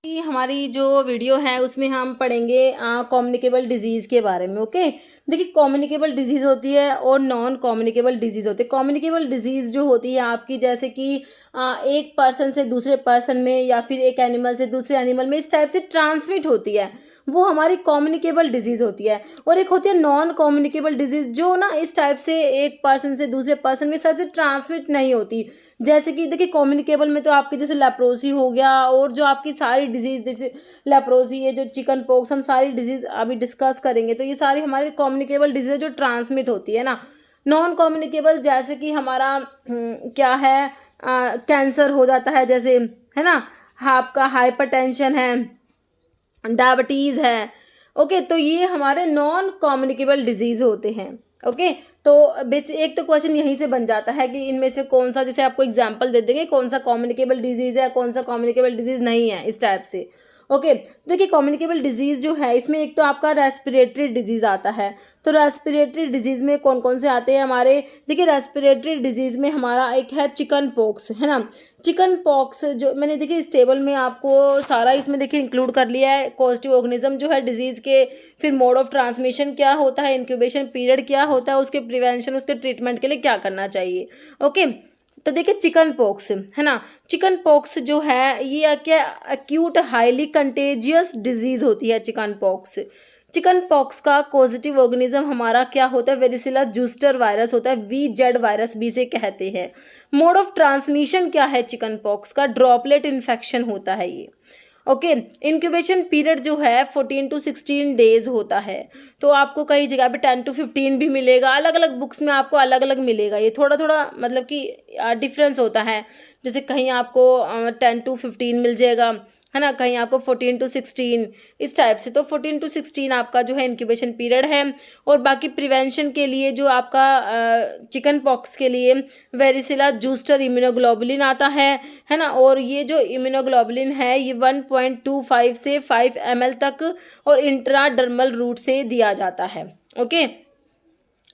कि हमारी जो वीडियो है उसमें हम पढ़ेंगे कम्युनिकेबल डिजीज़ के बारे में। ओके, देखिए कम्युनिकेबल डिजीज़ होती है और नॉन कम्युनिकेबल डिजीज़ होती है। कम्युनिकेबल डिजीज़ जो होती है आपकी, जैसे कि एक पर्सन से दूसरे पर्सन में या फिर एक एनिमल से दूसरे एनिमल में इस टाइप से ट्रांसमिट होती है, वो हमारी कम्युनिकेबल डिजीज़ होती है। और एक होती है नॉन कम्युनिकेबल डिजीज़, जो ना इस टाइप से एक पर्सन से दूसरे पर्सन में इस टाइप से ट्रांसमिट नहीं होती। जैसे कि देखिए कम्युनिकेबल में तो आपके जैसे लेप्रोसी हो गया, और जो आपकी सारी डिजीज़ जैसे लेप्रोसी है, जो चिकन पॉक्स, हम सारी डिजीज़ अभी डिस्कस करेंगे, तो ये सारी हमारी कम्युनिकेबल डिजीज़ जो ट्रांसमिट होती है ना। नॉन कम्युनिकेबल जैसे कि हमारा क्या है, कैंसर हो जाता है जैसे, है ना, आपका हाइपरटेंशन है, डायबिटीज़ है। ओके, तो ये हमारे नॉन कम्युनिकेबल डिजीज़ होते हैं। ओके, तो बेसिक एक तो क्वेश्चन यहीं से बन जाता है कि इनमें से कौन सा, जैसे आपको एग्जांपल दे देंगे कौन सा कम्युनिकेबल डिजीज़ है, कौन सा कम्युनिकेबल डिजीज़ नहीं है, इस टाइप से। ओके, देखिए कम्युनिकेबल डिजीज़ जो है इसमें एक तो आपका रेस्पिरेटरी डिजीज़ आता है। तो रेस्पिरेटरी डिजीज़ में कौन कौन से आते हैं हमारे, देखिए रेस्पिरेटरी डिजीज़ में हमारा एक है चिकन पॉक्स, है ना। चिकन पॉक्स जो मैंने देखिए इस टेबल में आपको सारा इसमें देखिए इंक्लूड कर लिया है। पॉजिटिव ऑर्गेनिज्म जो है डिजीज़ के, फिर मोड ऑफ ट्रांसमिशन क्या होता है, इंक्यूबेशन पीरियड क्या होता है, उसके प्रिवेंशन, उसके ट्रीटमेंट के लिए क्या करना चाहिए। ओके, तो देखिए चिकन पॉक्स, है ना, चिकन पॉक्स जो है ये क्या, एक्यूट हाईली कंटेजियस डिजीज़ होती है चिकन पॉक्स। चिकन पॉक्स का पॉजिटिव ऑर्गेनिज्म हमारा क्या होता है, वेरिसिला जूस्टर वायरस होता है, VZ वायरस भी से कहते हैं। मोड ऑफ ट्रांसमिशन क्या है चिकन पॉक्स का, ड्रॉपलेट इन्फेक्शन होता है ये। ओके, इंक्यूबेशन पीरियड जो है 14 to 16 डेज होता है। तो आपको कई जगह पे 10 to 15 भी मिलेगा, अलग अलग बुक्स में आपको अलग अलग मिलेगा, ये थोड़ा थोड़ा मतलब कि डिफरेंस होता है। जैसे कहीं आपको 10 to 15 मिल जाएगा, है ना, कहीं आपको 14 to 16, इस टाइप से। तो 14 to 16 आपका जो है इंक्यूबेशन पीरियड है। और बाकी प्रिवेंशन के लिए जो आपका चिकन पॉक्स के लिए वेरिसिला जूस्टर इम्यूनोग्लोबुलिन आता है ना। और ये जो इम्यूनोग्लोबुलिन है ये 1.25 से 5 ml तक और इंट्राडर्मल रूट से दिया जाता है। Okay,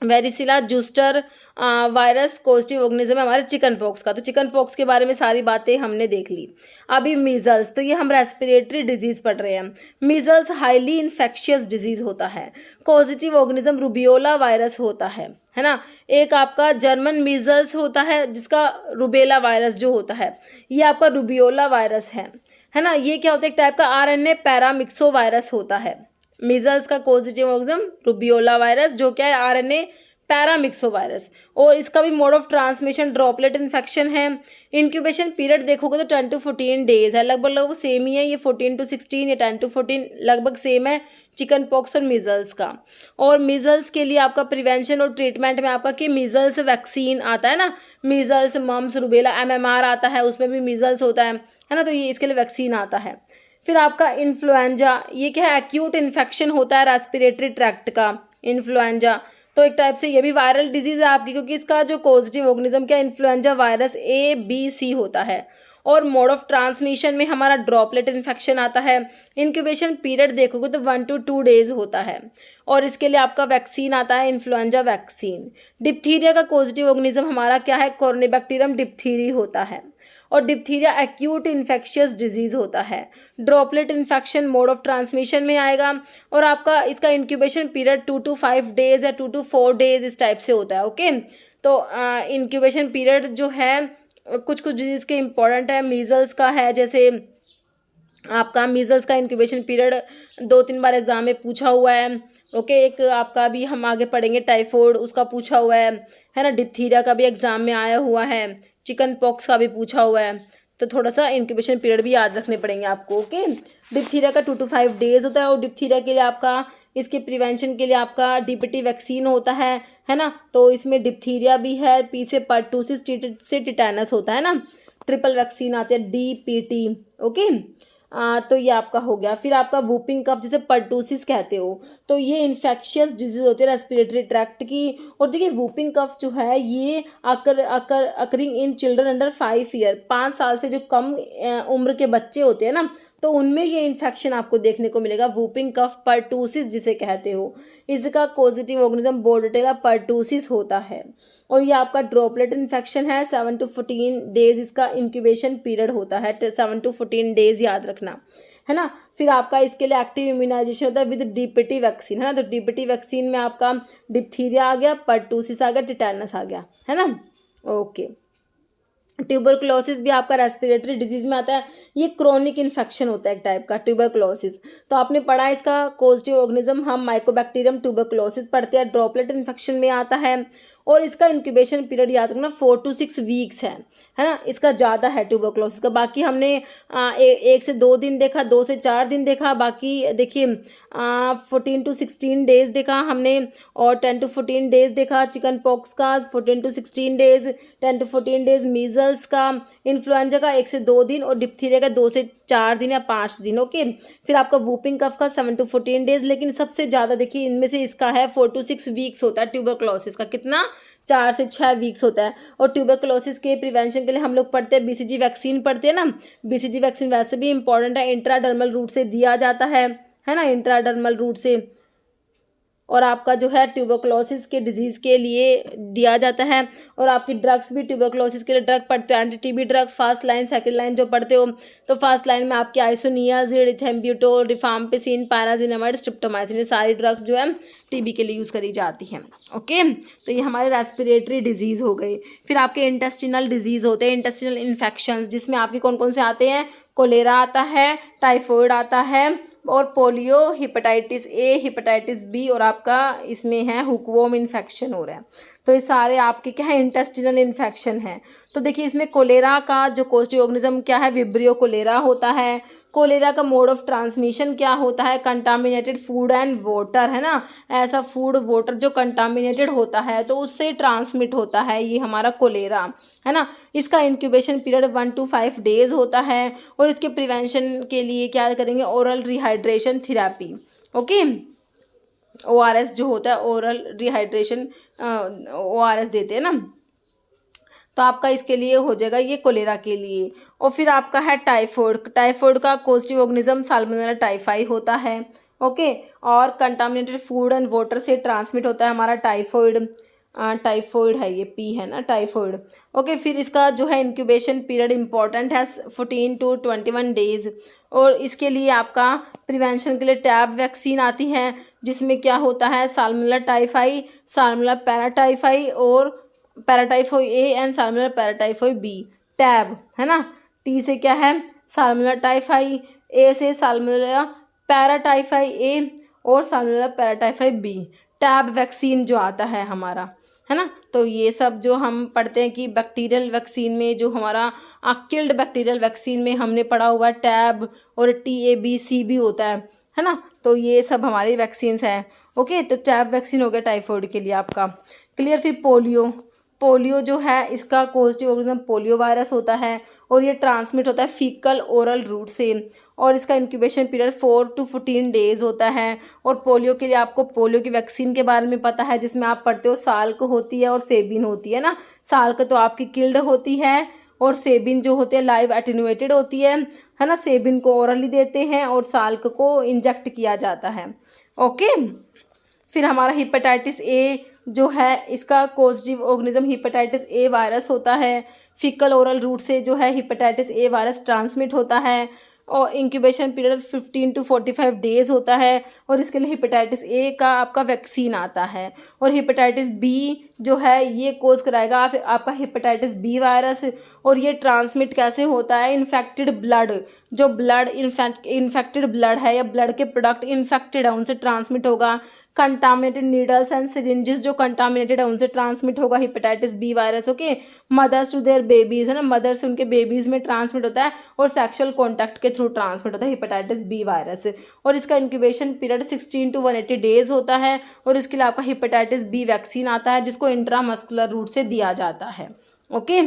वेरिसिला zoster virus positive organism है हमारे चिकन पॉक्स का। तो चिकन पॉक्स के बारे में सारी बातें हमने देख ली। अभी मीजल्स, तो ये हम रेस्पिरेटरी डिजीज पढ़ रहे हैं। मीजल्स हाईली इन्फेक्शियस डिजीज होता है। पॉजिटिव ऑर्गेनिज्म रुबियोला वायरस होता है ना। एक आपका जर्मन मीजल्स होता है जिसका रुबेला वायरस जो होता है, ये आपका रुबियोला वायरस है ना। ये क्या होता है, एक टाइप का RNA पैरामिक्सो वायरस होता है। मीजल्स का पॉजिटिव ऑर्गेनिज्म रुबियोला वायरस, जो क्या है RNA पैरामिक्सो वायरस। और इसका भी mode of transmission droplet infection है। इंक्यूबेशन पीरियड देखोगे तो 10 to 14 डेज है, लगभग लगभग सेम ही है। ये 14 to 16 या 10 to 14 लगभग सेम है चिकन पॉक्स और मीजल्स का। और मीजल्स के लिए आपका प्रिवेंशन और ट्रीटमेंट में आपका कि मीजल्स वैक्सीन आता है ना, मीजल्स मम्स रुबेला MMR आता है, उसमें भी मीजल्स होता है ना। तो ये इसके लिए वैक्सीन आता है। फिर आपका इन्फ्लुएंजा, ये क्या है, एक्यूट इन्फेक्शन होता है रेस्पिरेटरी ट्रैक्ट का, इन्फ्लुएंजा। तो एक टाइप से ये भी वायरल डिजीज है आपकी, क्योंकि इसका जो पॉजिटिव ऑर्गेनिज्म क्या, इन्फ्लुएंजा वायरस ABC होता है। और मोड ऑफ ट्रांसमिशन में हमारा ड्रॉपलेट इन्फेक्शन आता है। इंक्यूबेशन पीरियड देखोगे तो 1 to 2 डेज होता है। और इसके लिए आपका वैक्सीन आता है, इन्फ्लुएंजा वैक्सीन। डिप्थीरिया का पॉजिटिव ऑर्गेनिज्म हमारा क्या है, कॉर्निबैक्टीरियम डिप्थीरी होता है। और डिप्थीरिया एक्यूट इन्फेक्शियस डिजीज होता है। Droplet infection mode of transmission में आएगा। और आपका इसका इंक्यूबेशन पीरियड 2 to 5 डेज या 2 to 4 डेज इस टाइप से होता है। ओके, तो इंक्यूबेशन पीरियड जो है कुछ कुछ डिजीज के इंपॉर्टेंट है। मीजल्स का है, जैसे आपका मीजल्स का इंक्यूबेशन पीरियड 2-3 बार एग्जाम में पूछा हुआ है। ओके, एक आपका भी हम आगे पढ़ेंगे टाइफॉइड, उसका पूछा हुआ है ना। डिप्थीरिया का भी एग्जाम में आया हुआ है, चिकन पॉक्स का भी पूछा हुआ है। तो थोड़ा सा इंक्यूबेशन पीरियड भी याद रखने पड़ेंगे आपको। ओके, डिप्थीरिया का 2 to 5 डेज होता है। और डिप्थीरिया के लिए आपका, इसके प्रिवेंशन के लिए आपका DPT वैक्सीन होता है ना। तो इसमें डिप्थीरिया भी है, P से पर्टूसिस, T से टिटेनस होता है ना। ट्रिपल वैक्सीन आती है DPT। ओके, तो ये आपका हो गया। फिर आपका वूपिंग कफ, जिसे पर्टूसिस कहते हो, तो ये इन्फेक्शियस डिजीज होती है रेस्पिरेटरी ट्रैक्ट की। और देखिए वूपिंग कफ जो है ये occurring in children under 5 year, 5 साल से जो कम उम्र के बच्चे होते हैं ना, तो उनमें ये इन्फेक्शन आपको देखने को मिलेगा, वूपिंग कफ पर्टूसिस जिसे कहते हो। इसका पॉजिटिव ऑर्गेनिज्म बोर्डेटेला पर्टूसिस होता है। और ये आपका ड्रॉपलेट इन्फेक्शन है। 7 to 14 डेज इसका इंक्यूबेशन पीरियड होता है, 7 to 14 डेज याद रखना। है ना। फिर आपका इसके लिए एक्टिव इम्यूनाइजेशन होता है विद डीपीटी वैक्सीन, है ना। तो डीपीटी वैक्सीन में आपका डिप्थीरिया आ गया, पर्टूसिस आ गया, टिटेनस आ गया, है ना। ओके, ट्यूबरकुलोसिस भी आपका रेस्पिरेटरी डिजीज में आता है। ये क्रोनिक इन्फेक्शन होता है एक टाइप का ट्यूबरकुलोसिस। तो आपने पढ़ा है इसका कॉजेटिव ऑर्गेनिज्म, हम माइकोबैक्टीरियम ट्यूबरकुलोसिस पढ़ते हैं, ड्रॉपलेट इन्फेक्शन में आता है। और इसका इंक्यूबेशन पीरियड याद रखना 4 to 6 वीक्स है ना। इसका ज़्यादा है ट्यूबरकुलोसिस का। बाकी हमने 1 से 2 दिन देखा, 2 से 4 दिन देखा, बाकी देखिए 14 to 16 डेज देखा हमने, और 10 to 14 डेज देखा चिकन पॉक्स का, 14 to 16 days, 10 to 14 days measles का, इन्फ्लुएंजा का 1 से 2 दिन, और डिप्थीरिया का 2 से 4 दिन या 5 दिन। ओके, फिर आपका वूपिंग कफ का 7 to 14 डेज। लेकिन सबसे ज़्यादा देखिए इनमें से इसका है 4 to 6 वीक्स होता है ट्यूबरकुलोसिस का। कितना? 4 से 6 वीक्स होता है। और ट्यूबरकुलोसिस के प्रिवेंशन के लिए हम लोग पढ़ते हैं बीसीजी वैक्सीन पढ़ते हैं ना। बीसीजी वैक्सीन वैसे भी इंपॉर्टेंट है, इंट्राडर्मल रूट से दिया जाता है ना, इंट्राडर्मल रूट से। और आपका जो है ट्यूबरकुलोसिस के डिजीज़ के लिए दिया जाता है। और आपकी ड्रग्स भी ट्यूबरकुलोसिस के लिए ड्रग पढ़ते हो, anti TB drug first line second line जो पढ़ते हो। तो फर्स्ट लाइन में आपकी आइसोनियाजिड, इथेम्ब्यूटोल, रिफाम्पिसिन, पैराजिनामाइड, स्ट्रिप्टोमाइसिन, ये सारी ड्रग्स जो है टीबी के लिए यूज़ करी जाती हैं। ओके, तो ये हमारे रेस्पिरेटरी डिजीज़ हो गए। फिर आपके इंटेस्टिनल डिजीज़ होते हैं, इंटेस्टिनल इन्फेक्शंस, जिसमें आपके कौन कौन से आते हैं? कोलेरा आता है, टाइफॉइड आता है, और polio, hepatitis A, hepatitis B, और आपका इसमें है हुकवॉर्म इन्फेक्शन हो रहा है। तो ये सारे आपके क्या है? इंटेस्टिनल इन्फेक्शन है। तो देखिए इसमें कोलेरा का जो कॉजेटिव ऑर्गेनिज्म क्या है? विब्रियो कोलेरा होता है। कोलेरा का मोड ऑफ ट्रांसमिशन क्या होता है? कंटामिनेटेड फूड एंड वाटर, है ना। ऐसा फूड वाटर जो कंटामिनेटेड होता है तो उससे ट्रांसमिट होता है ये हमारा कोलेरा, है ना। इसका इंक्यूबेशन पीरियड 1 to 5 डेज होता है। और इसके प्रिवेंशन के लिए क्या करेंगे? Oral rehydration therapy. Okay, ORS जो होता है ओरल रिहाइड्रेशन, ORS देते हैं ना। तो आपका इसके लिए हो जाएगा ये कोलेरा के लिए। और फिर आपका है टाइफॉइड। टाइफॉइड का कॉजेटिव ऑर्गेनिज्म साल्मोनेला टाइफाई होता है। ओके, और कंटामिनेटेड फूड एंड वाटर से ट्रांसमिट होता है हमारा टाइफॉइड। टाइफॉइड है ये, पी है ना, टाइफॉइड। ओके, फिर इसका जो है इंक्यूबेशन पीरियड इंपॉर्टेंट है 14 to 21 डेज। और इसके लिए आपका प्रिवेंशन के लिए टैब वैक्सीन आती है, जिसमें क्या होता है? साल्मोनेला टाइफाई, साल्मोनेला पैराटाइफाई, और paratyphi A and salmonella paratyphi B. Tab, है ना। टी से क्या है? साल्मोनेला टाइफाई, ए से साल्मोनेला पैराटाइफाई ए, और salmonella paratyphi B. Tab vaccine जो आता है हमारा, है ना। तो ये सब जो हम पढ़ते हैं कि बैक्टीरियल वैक्सीन में जो हमारा किल्ड बैक्टीरियल वैक्सीन में हमने पढ़ा हुआ टैब और TABC भी होता है ना। तो ये सब हमारी वैक्सीन्स हैं। ओके, तो टैब वैक्सीन हो गया टाइफॉइड के लिए आपका क्लियर। फिर पोलियो, पोलियो जो है इसका कॉजेटिव ऑर्गेनिज्म पोलियो वायरस होता है, और ये ट्रांसमिट होता है फीकल ओरल रूट से। और इसका इंक्यूबेशन पीरियड 4 to 14 डेज होता है। और पोलियो के लिए आपको पोलियो की वैक्सीन के बारे में पता है, जिसमें आप पढ़ते हो साल्क होती है और सेबिन होती है ना। साल्क तो आपकी किल्ड होती है, और सेबिन जो होती है लाइव एटेन्यूएटेड होती है ना। सेबिन को ओरली देते हैं और साल्क को इंजेक्ट किया जाता है। ओके, फिर हमारा हेपेटाइटिस ए जो है इसका causative organism hepatitis A virus होता है। फीकल ओरल रूट से जो है हेपेटाइटिस ए वायरस ट्रांसमिट होता है। और इंक्यूबेशन पीरियड 15 to 45 डेज होता है। और इसके लिए हेपेटाइटिस ए का आपका वैक्सीन आता है। और हेपेटाइटिस बी जो है ये कोज कराएगा आपका हेपेटाइटिस बी वायरस। और ये ट्रांसमिट कैसे होता है? इन्फेक्टेड ब्लड, जो ब्लड इन्फेक्टेड ब्लड है या ब्लड के प्रोडक्ट इन्फेक्टेड है उनसे ट्रांसमिट होगा। कंटामिनेटेड नीडल्स एंड सिरिंजेस जो कंटामिनेटेड है उनसे ट्रांसमिट होगा hepatitis B virus. Okay, mothers to their babies, है ना, मदर से उनके बेबीज़ में ट्रांसमिट होता है। और सेक्सुअल कॉन्टैक्ट के थ्रू ट्रांसमिट होता है हेपेटाइटिस बी वायरस। और इसका इंक्यूबेशन पीरियड 16 to 180 डेज होता है। और इसके लिए आपका हेपेटाइटिस बी वैक्सीन आता है, जिसको इंट्रामस्कुलर रूट से दिया जाता है। ओके,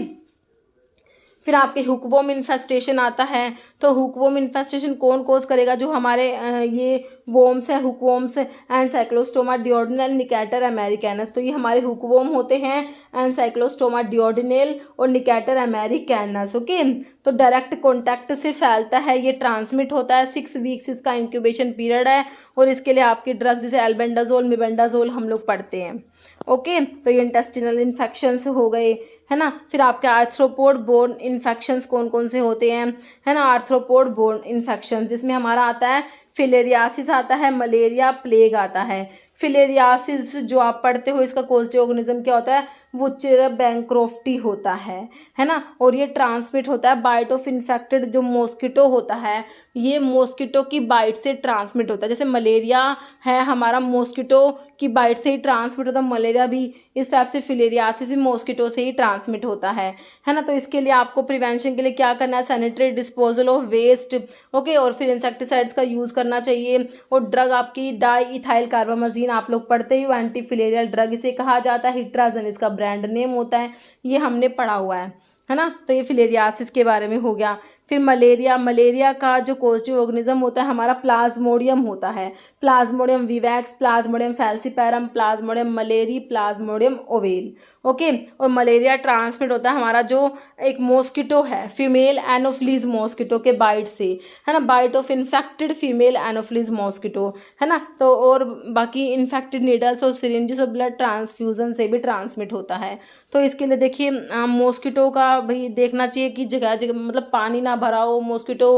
फिर आपके हुकवॉर्म इन्फेस्टेशन आता है। तो हुकवॉर्म इन्फेस्टेशन कौन कोज करेगा? जो हमारे ये वॉर्म्स है, हुकवॉर्म्स एनसाइक्लोस्टोमा डिओर्डिनल, निकेटर अमेरिकैनस। तो ये हमारे हुकवॉर्म होते हैं, एनसाइक्लोस्टोमा डिओर्डिनल और निकेटर अमेरिकैनस। ओके, तो डायरेक्ट कॉन्टैक्ट से फैलता है, ये ट्रांसमिट होता है। 6 वीक्स इसका इंक्यूबेशन पीरियड है और इसके लिए आपकी ड्रग्स जैसे एल्बेंडाजोल, मिबेंडाजोल हम लोग पढ़ते हैं। ओके, तो ये इंटेस्टिनल इन्फेक्शंस हो गए, है ना। फिर आपके आर्थ्रोपोड बोर्न इन्फेक्शंस कौन कौन से होते हैं, है ना। आर्थ्रोपोड बोर्न इन्फेक्शन जिसमें हमारा आता है फिलेरियासिस आता है, मलेरिया, प्लेग आता है। फिलेरियासिस जो आप पढ़ते हो इसका कॉजेटिव ऑर्गेनिज्म क्या होता है, वुचेरा बैंक्रोफ्टी होता है ना। और ये ट्रांसमिट होता है बाइट ऑफ इन्फेक्टेड जो मॉस्किटो होता है, ये मॉस्किटो की बाइट से ट्रांसमिट होता है। जैसे मलेरिया है हमारा मॉस्किटो की बाइट से ही ट्रांसमिट होता है, मलेरिया भी इस टाइप से फिलेरियासिस भी मॉस्किटो से ही ट्रांसमिट होता है ना। तो इसके लिए आपको प्रिवेंशन के लिए क्या करना है, sanitary disposal of waste, okay, और फिर इंसेक्टिसाइड्स का यूज़ करना चाहिए। और ड्रग आपकी डाई इथाइल कार्बामाजीन आप लोग पढ़ते ही, एंटी फिलेरियल ड्रग इसे कहा जाता है। हिट्राजन इसका ब्रांड नेम होता है, ये हमने पढ़ा हुआ है ना। तो ये फिलेरियासिस के बारे में हो गया। फिर मलेरिया का जो कॉजेटिव ऑर्गेनिज्म होता है हमारा प्लाज्मोडियम होता है, plasmodium vivax, plasmodium falciparum, plasmodium malariae, plasmodium ovale, okay. और मलेरिया ट्रांसमिट होता है हमारा जो एक मॉस्किटो है, फीमेल एनोफ्लीज मॉस्किटो के बाइट से, है ना, bite of infected female anopheles mosquito, है ना। तो और बाकी इन्फेक्टेड नीडल्स और सिरिंजेस और ब्लड ट्रांसफ्यूजन से भी ट्रांसमिट होता है। तो इसके लिए देखिए मॉस्किटो का भाई देखना चाहिए कि जगह जगह मतलब पानी ना भरा हो मॉस्किटो,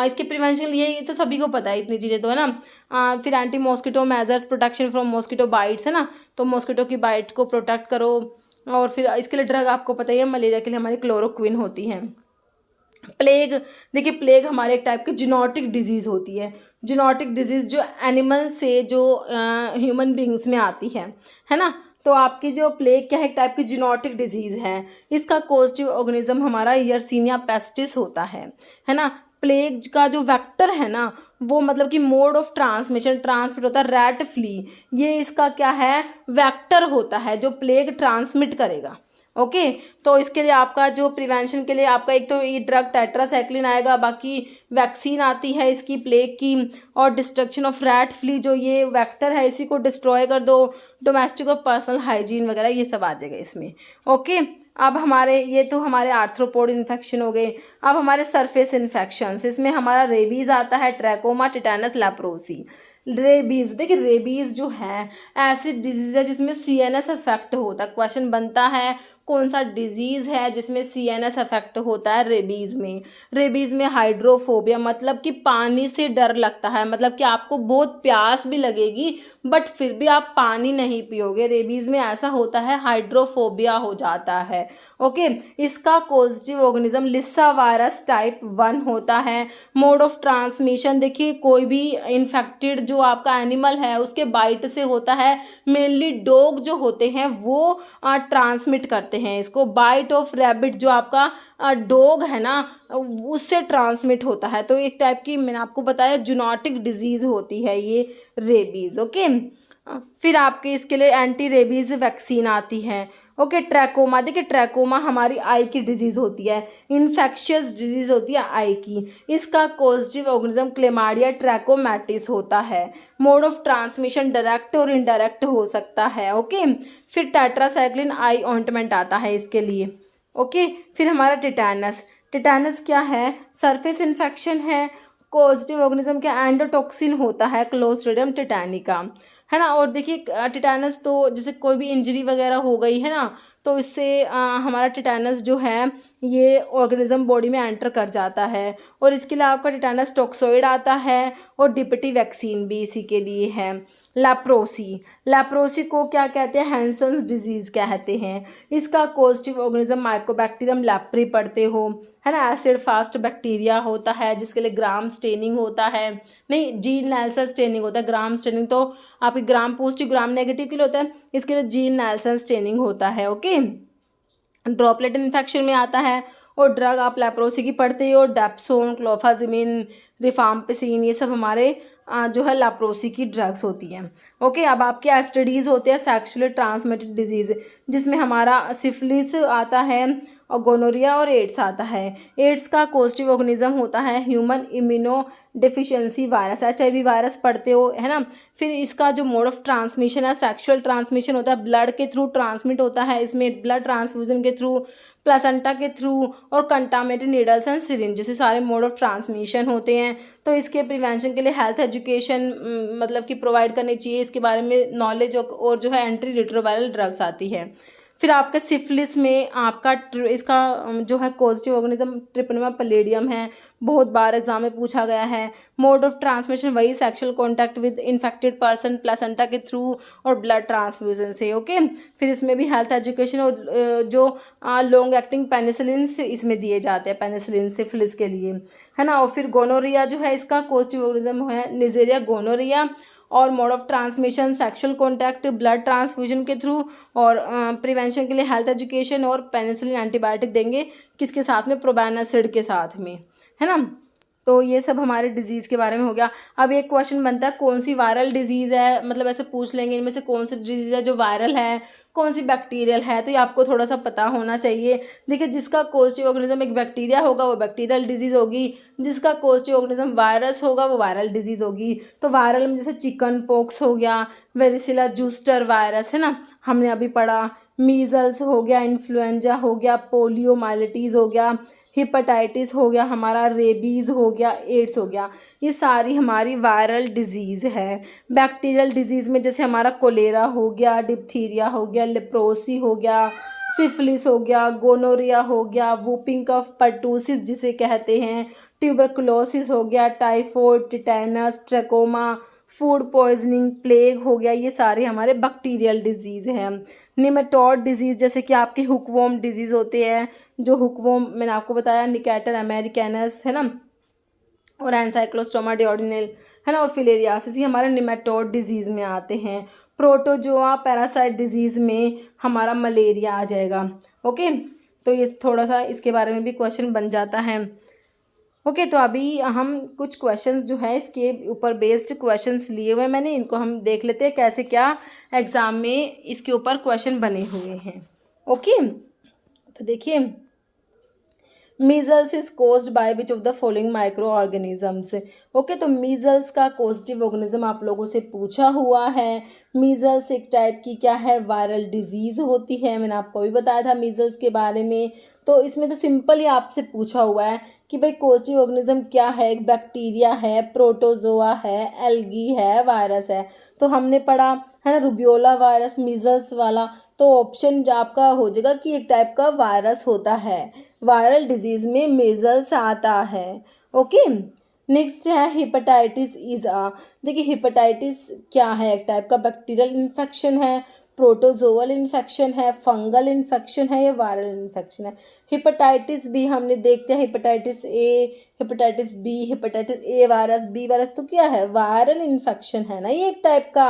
इसके प्रिवेंशन के लिए ये तो सभी को पता है, इतनी चीज़ें तो है ना। फिर anti mosquito measures, protection from mosquito bytes, है ना। तो मॉस्किटो की बाइट को प्रोटेक्ट करो। और फिर इसके लिए ड्रग आपको पता ही है, मलेरिया के लिए हमारी क्लोरोक्विन होती है। प्लेग, देखिए प्लेग हमारे एक टाइप की जीनोटिक डिजीज़ होती है, जीनोटिक डिजीज़ जो एनिमल से जो ह्यूमन बींग्स में आती है ना। तो आपकी जो प्लेग क्या है, एक टाइप की जीनोटिक डिजीज़ है। इसका कॉजेटिव ऑर्गेनिज्म हमारा यर्सीनिया पेस्टिस होता है ना। प्लेग का जो वेक्टर है ना वो मतलब कि मोड ऑफ ट्रांसमिशन ट्रांसमिट होता है रैट फ्ली, ये इसका क्या है, वेक्टर होता है जो प्लेग ट्रांसमिट करेगा। ओके, तो इसके लिए आपका जो प्रिवेंशन के लिए आपका एक तो ये ड्रग टेट्रासाइक्लिन आएगा, बाकी वैक्सीन आती है इसकी प्लेग की, और डिस्ट्रक्शन ऑफ रैट फ्ली जो ये वेक्टर है इसी को डिस्ट्रॉय कर दो, डोमेस्टिक और पर्सनल हाइजीन वगैरह ये सब आ जाएगा इसमें। ओके, अब हमारे ये तो हमारे आर्थ्रोपोड इन्फेक्शन हो गए। अब हमारे सरफेस इन्फेक्शंस, इसमें हमारा रेबीज़ आता है, ट्रैकोमा, टिटेनस, लेप्रोसी। रेबीज़, देखिए रेबीज़ जो है ऐसी डिजीज़ है जिसमें CNS अफेक्ट होता है। क्वेश्चन बनता है कौन सा डिजीज़ है जिसमें CNS अफेक्ट होता है रेबीज़ में। रेबीज़ में हाइड्रोफोबिया मतलब कि पानी से डर लगता है, मतलब कि आपको बहुत प्यास भी लगेगी बट फिर भी आप पानी नहीं पियोगे, रेबीज़ में ऐसा होता है, हाइड्रोफोबिया हो जाता है। ओके, इसका कॉजेटिव ऑर्गेनिज्म लिस्सा वायरस टाइप 1 होता है। मोड ऑफ ट्रांसमिशन देखिए कोई भी इन्फेक्टेड जो आपका एनिमल है उसके बाइट से होता है, मेनली डॉग जो होते हैं वो ट्रांसमिट करते हैं इसको। बाइट ऑफ रैबिट जो आपका डॉग है ना उससे ट्रांसमिट होता है। तो एक टाइप की मैंने आपको बताया जूनोटिक डिजीज़ होती है ये रेबीज़। ओके, फिर आपके इसके लिए एंटी रेबीज़ वैक्सीन आती है। ओके, ट्रैकोमा, देखिए ट्रैकोमा हमारी आई की डिजीज़ होती है, इन्फेक्शियस डिजीज़ होती है आई की। इसका कॉजेटिव ऑर्गेनिज्म क्लेमाइडिया ट्रैकोमैटिस होता है। मोड ऑफ ट्रांसमिशन डायरेक्ट और इनडायरेक्ट हो सकता है। ओके, फिर टेट्रासाइक्लिन आई ऑइंटमेंट आता है इसके लिए। ओके, फिर हमारा टिटेनस, टिटेनस क्या है, सरफेस इन्फेक्शन है, कॉजेटिव ऑर्गेनिज्म क्या एंडोटॉक्सिन होता है, क्लोस्ट्रिडियम टिटैनिका, है ना। और देखिए टिटेनस तो जैसे कोई भी इंजरी वगैरह हो गई है ना तो इससे हमारा टिटेनस जो है ये ऑर्गेनिज्म बॉडी में एंटर कर जाता है। और इसके लिए आपका टिटेनस टॉक्सोइड आता है और डीपीटी वैक्सीन भी इसी के लिए है। लेप्रोसी, लेप्रोसी को क्या कहते हैं, हैंसन्स डिजीज़ कहते हैं। इसका कॉजेटिव ऑर्गेनिज्म माइकोबैक्टीरियम लेप्री पढ़ते हो, है ना। एसिड फास्ट बैक्टीरिया होता है जिसके लिए ग्राम स्टेनिंग होता है, नहीं जीन नेल्सन स्टेनिंग होता है। ग्राम स्टेनिंग तो आपकी ग्राम पॉजिटिव ग्राम नेगेटिव के लिए होता है, इसके लिए जीन नेल्सन स्टेनिंग होता है। ओके, ड्रॉपलेट इन्फेक्शन में आता है। और ड्रग आप लेप्रोसी की पढ़ते हो, डेप्सोन, क्लोफाजिमिन, रिफाम्पिसिन, ये सब हमारे जो है लेप्रोसी की ड्रग्स होती हैं। ओके, अब आपके एसटीडीज़ होते हैं, सेक्सुअली ट्रांसमिटेड डिजीज़, जिसमें हमारा सिफिलिस आता है और गोनोरिया और एड्स आता है। एड्स का कॉजेटिव ऑर्गेनिज्म होता है human immuno deficiency virus, HIV virus पढ़ते हो है ना। फिर इसका जो मोड ऑफ ट्रांसमिशन है सेक्सुअल ट्रांसमिशन होता है, ब्लड के थ्रू ट्रांसमिट होता है, इसमें ब्लड ट्रांसफ्यूजन के थ्रू, प्लासेंटा के थ्रू और कंटामिनेटेड नीडल्स एंड सिरिंज जैसे सारे मोड ऑफ ट्रांसमिशन होते हैं। तो इसके प्रिवेंशन के लिए हेल्थ एजुकेशन मतलब कि प्रोवाइड करनी चाहिए, इसके बारे में नॉलेज और जो है एंटी रिट्रोवायरल ड्रग्स आती है। फिर आपका सिफिलिस में आपका इसका जो है कॉजेटिव ऑर्गेनिज्म ट्रिपनोमा पैलिडियम है, बहुत बार एग्जाम में पूछा गया है। मोड ऑफ ट्रांसमिशन वही sexual contact with infected person, placenta के थ्रू और ब्लड ट्रांसफ्यूजन से। ओके, फिर इसमें भी हेल्थ एजुकेशन और जो लॉन्ग एक्टिंग पेनिसिलिन इसमें दिए जाते हैं, पेनिसिलिन सिफिलिस के लिए है ना। और फिर गोनोरिया जो है इसका कॉजेटिव ऑर्गेनिज्म है निजेरिया गोनोरिया, और mode of transmission sexual contact, blood transfusion के थ्रू, और प्रिवेंशन के लिए हेल्थ एजुकेशन और पेनिसिलिन एंटीबायोटिक देंगे किसके साथ में, प्रोबेनासिड के साथ में है ना। तो ये सब हमारे डिजीज़ के बारे में हो गया। अब एक क्वेश्चन बनता है कौन सी वायरल डिजीज़ है, मतलब ऐसे पूछ लेंगे इनमें से कौन सी डिजीज़ है जो वायरल है, कौन सी बैक्टीरियल है, तो ये आपको थोड़ा सा पता होना चाहिए। देखिए जिसका कॉजेटिव ऑर्गेनिज्म एक बैक्टीरिया होगा वो बैक्टीरियल डिजीज़ होगी, जिसका कॉजेटिव ऑर्गेनिज्म वायरस होगा वो वायरल डिजीज़ होगी। तो वायरल में जैसे चिकन पॉक्स हो गया, वेरिसिला जूस्टर वायरस है ना, हमने अभी पढ़ा, मीजल्स हो गया, इन्फ्लुएंजा हो गया, पोलियोमाइलिटीज़ हो गया, हिपेटाइटिस हो गया हमारा, रेबीज़ हो गया, एड्स हो गया, ये सारी हमारी वायरल डिजीज़ है। बैक्टीरियल डिजीज़ में जैसे हमारा कोलेरा हो गया, डिप्थीरिया हो गया, लेप्रोसी हो गया, सिफिलिस हो गया, गोनोरिया हो गया, वूपिंग कफ पर्टूसिस जिसे कहते हैं, ट्यूबरकुलोसिस हो गया, typhoid, tetanus, trachoma, food poisoning, plague हो गया, ये सारे हमारे बैक्टीरियल डिजीज़ हैं। निमेटोड डिजीज़ जैसे कि आपके हुकवॉर्म डिजीज़ होते हैं, जो हुकवॉर्म मैंने आपको बताया निकेटर अमेरिकैनस है ना, और एनसाइक्लोस्टोमा डिओर्डिनल है ना, और फिलेरियासिस, ये हमारे निमेटोड डिजीज़ में आते हैं। प्रोटोजोआ पैरासाइट डिजीज़ में हमारा मलेरिया आ जाएगा। ओके, तो ये थोड़ा सा इसके बारे में भी क्वेश्चन बन जाता है। ओके, तो अभी हम कुछ क्वेश्चंस जो है इसके ऊपर बेस्ड क्वेश्चंस लिए हुए मैंने, इनको हम देख लेते हैं कैसे क्या एग्ज़ाम में इसके ऊपर क्वेश्चन बने हुए हैं। ओके, तो देखिए measles is caused by which of the following micro organisms. Okay, तो मीजल्स का कॉजेटिव ऑर्गेनिज्म आप लोगों से पूछा हुआ है। मीजल्स एक टाइप की क्या है, वायरल डिजीज़ होती है, मैंने आपको भी बताया था मीजल्स के बारे में। तो इसमें तो सिंपल ही आपसे पूछा हुआ है कि भाई कॉजेटिव ऑर्गेनिज्म क्या है, एक बैक्टीरिया है, प्रोटोजोआ है, एल्गी है, वायरस है। तो हमने पढ़ा है ना रुबियोला वायरस मीजल्स वाला, तो ऑप्शन आपका हो जाएगा कि एक टाइप का वायरस होता है, वायरल डिजीज़ में मीजल्स आता है। ओके, नेक्स्ट है हेपेटाइटिस इज देखिए हेपेटाइटिस क्या है, एक टाइप का बैक्टीरियल इन्फेक्शन है, प्रोटोजोअल इन्फेक्शन है, फंगल इन्फेक्शन है, या वायरल इन्फेक्शन है। हेपेटाइटिस बी हमने देखते हैं, hepatitis A, hepatitis B, hepatitis A virus, B virus, तो क्या है, वायरल इन्फेक्शन है ना, ये एक टाइप का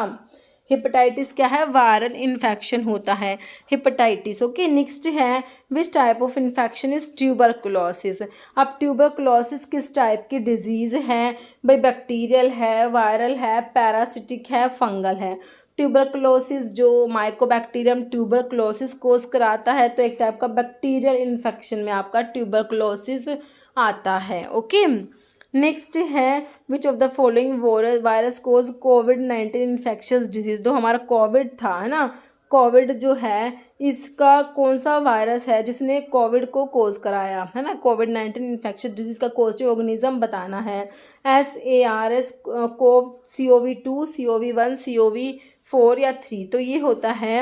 हेपेटाइटिस क्या है, वायरल इन्फेक्शन होता है हेपेटाइटिस। ओके, नेक्स्ट है which type of infection is tuberculosis. अब ट्यूबरकुलोसिस किस टाइप की डिजीज़ है, भाई बैक्टीरियल है, वायरल है, पैरासिटिक है, फंगल है। ट्यूबरकुलोसिस जो माइकोबैक्टीरियम ट्यूबरकुलोसिस कोज कराता है, तो एक टाइप का बैक्टीरियल इन्फेक्शन में आपका ट्यूबरकुलोसिस आता है। ओके, नेक्स्ट है which of the following virus cause कोविड-19 इन्फेक्शियस डिजीज़। तो हमारा कोविड था है ना, कोविड जो है इसका कौन सा वायरस है जिसने कोविड को कोज कराया है ना, कोविड-19 इन्फेक्शियस डिजीज़ का कॉजेटिव ऑर्गेनिज्म बताना है। SARS CoV COV2 COV1 COV4 या 3, तो ये होता है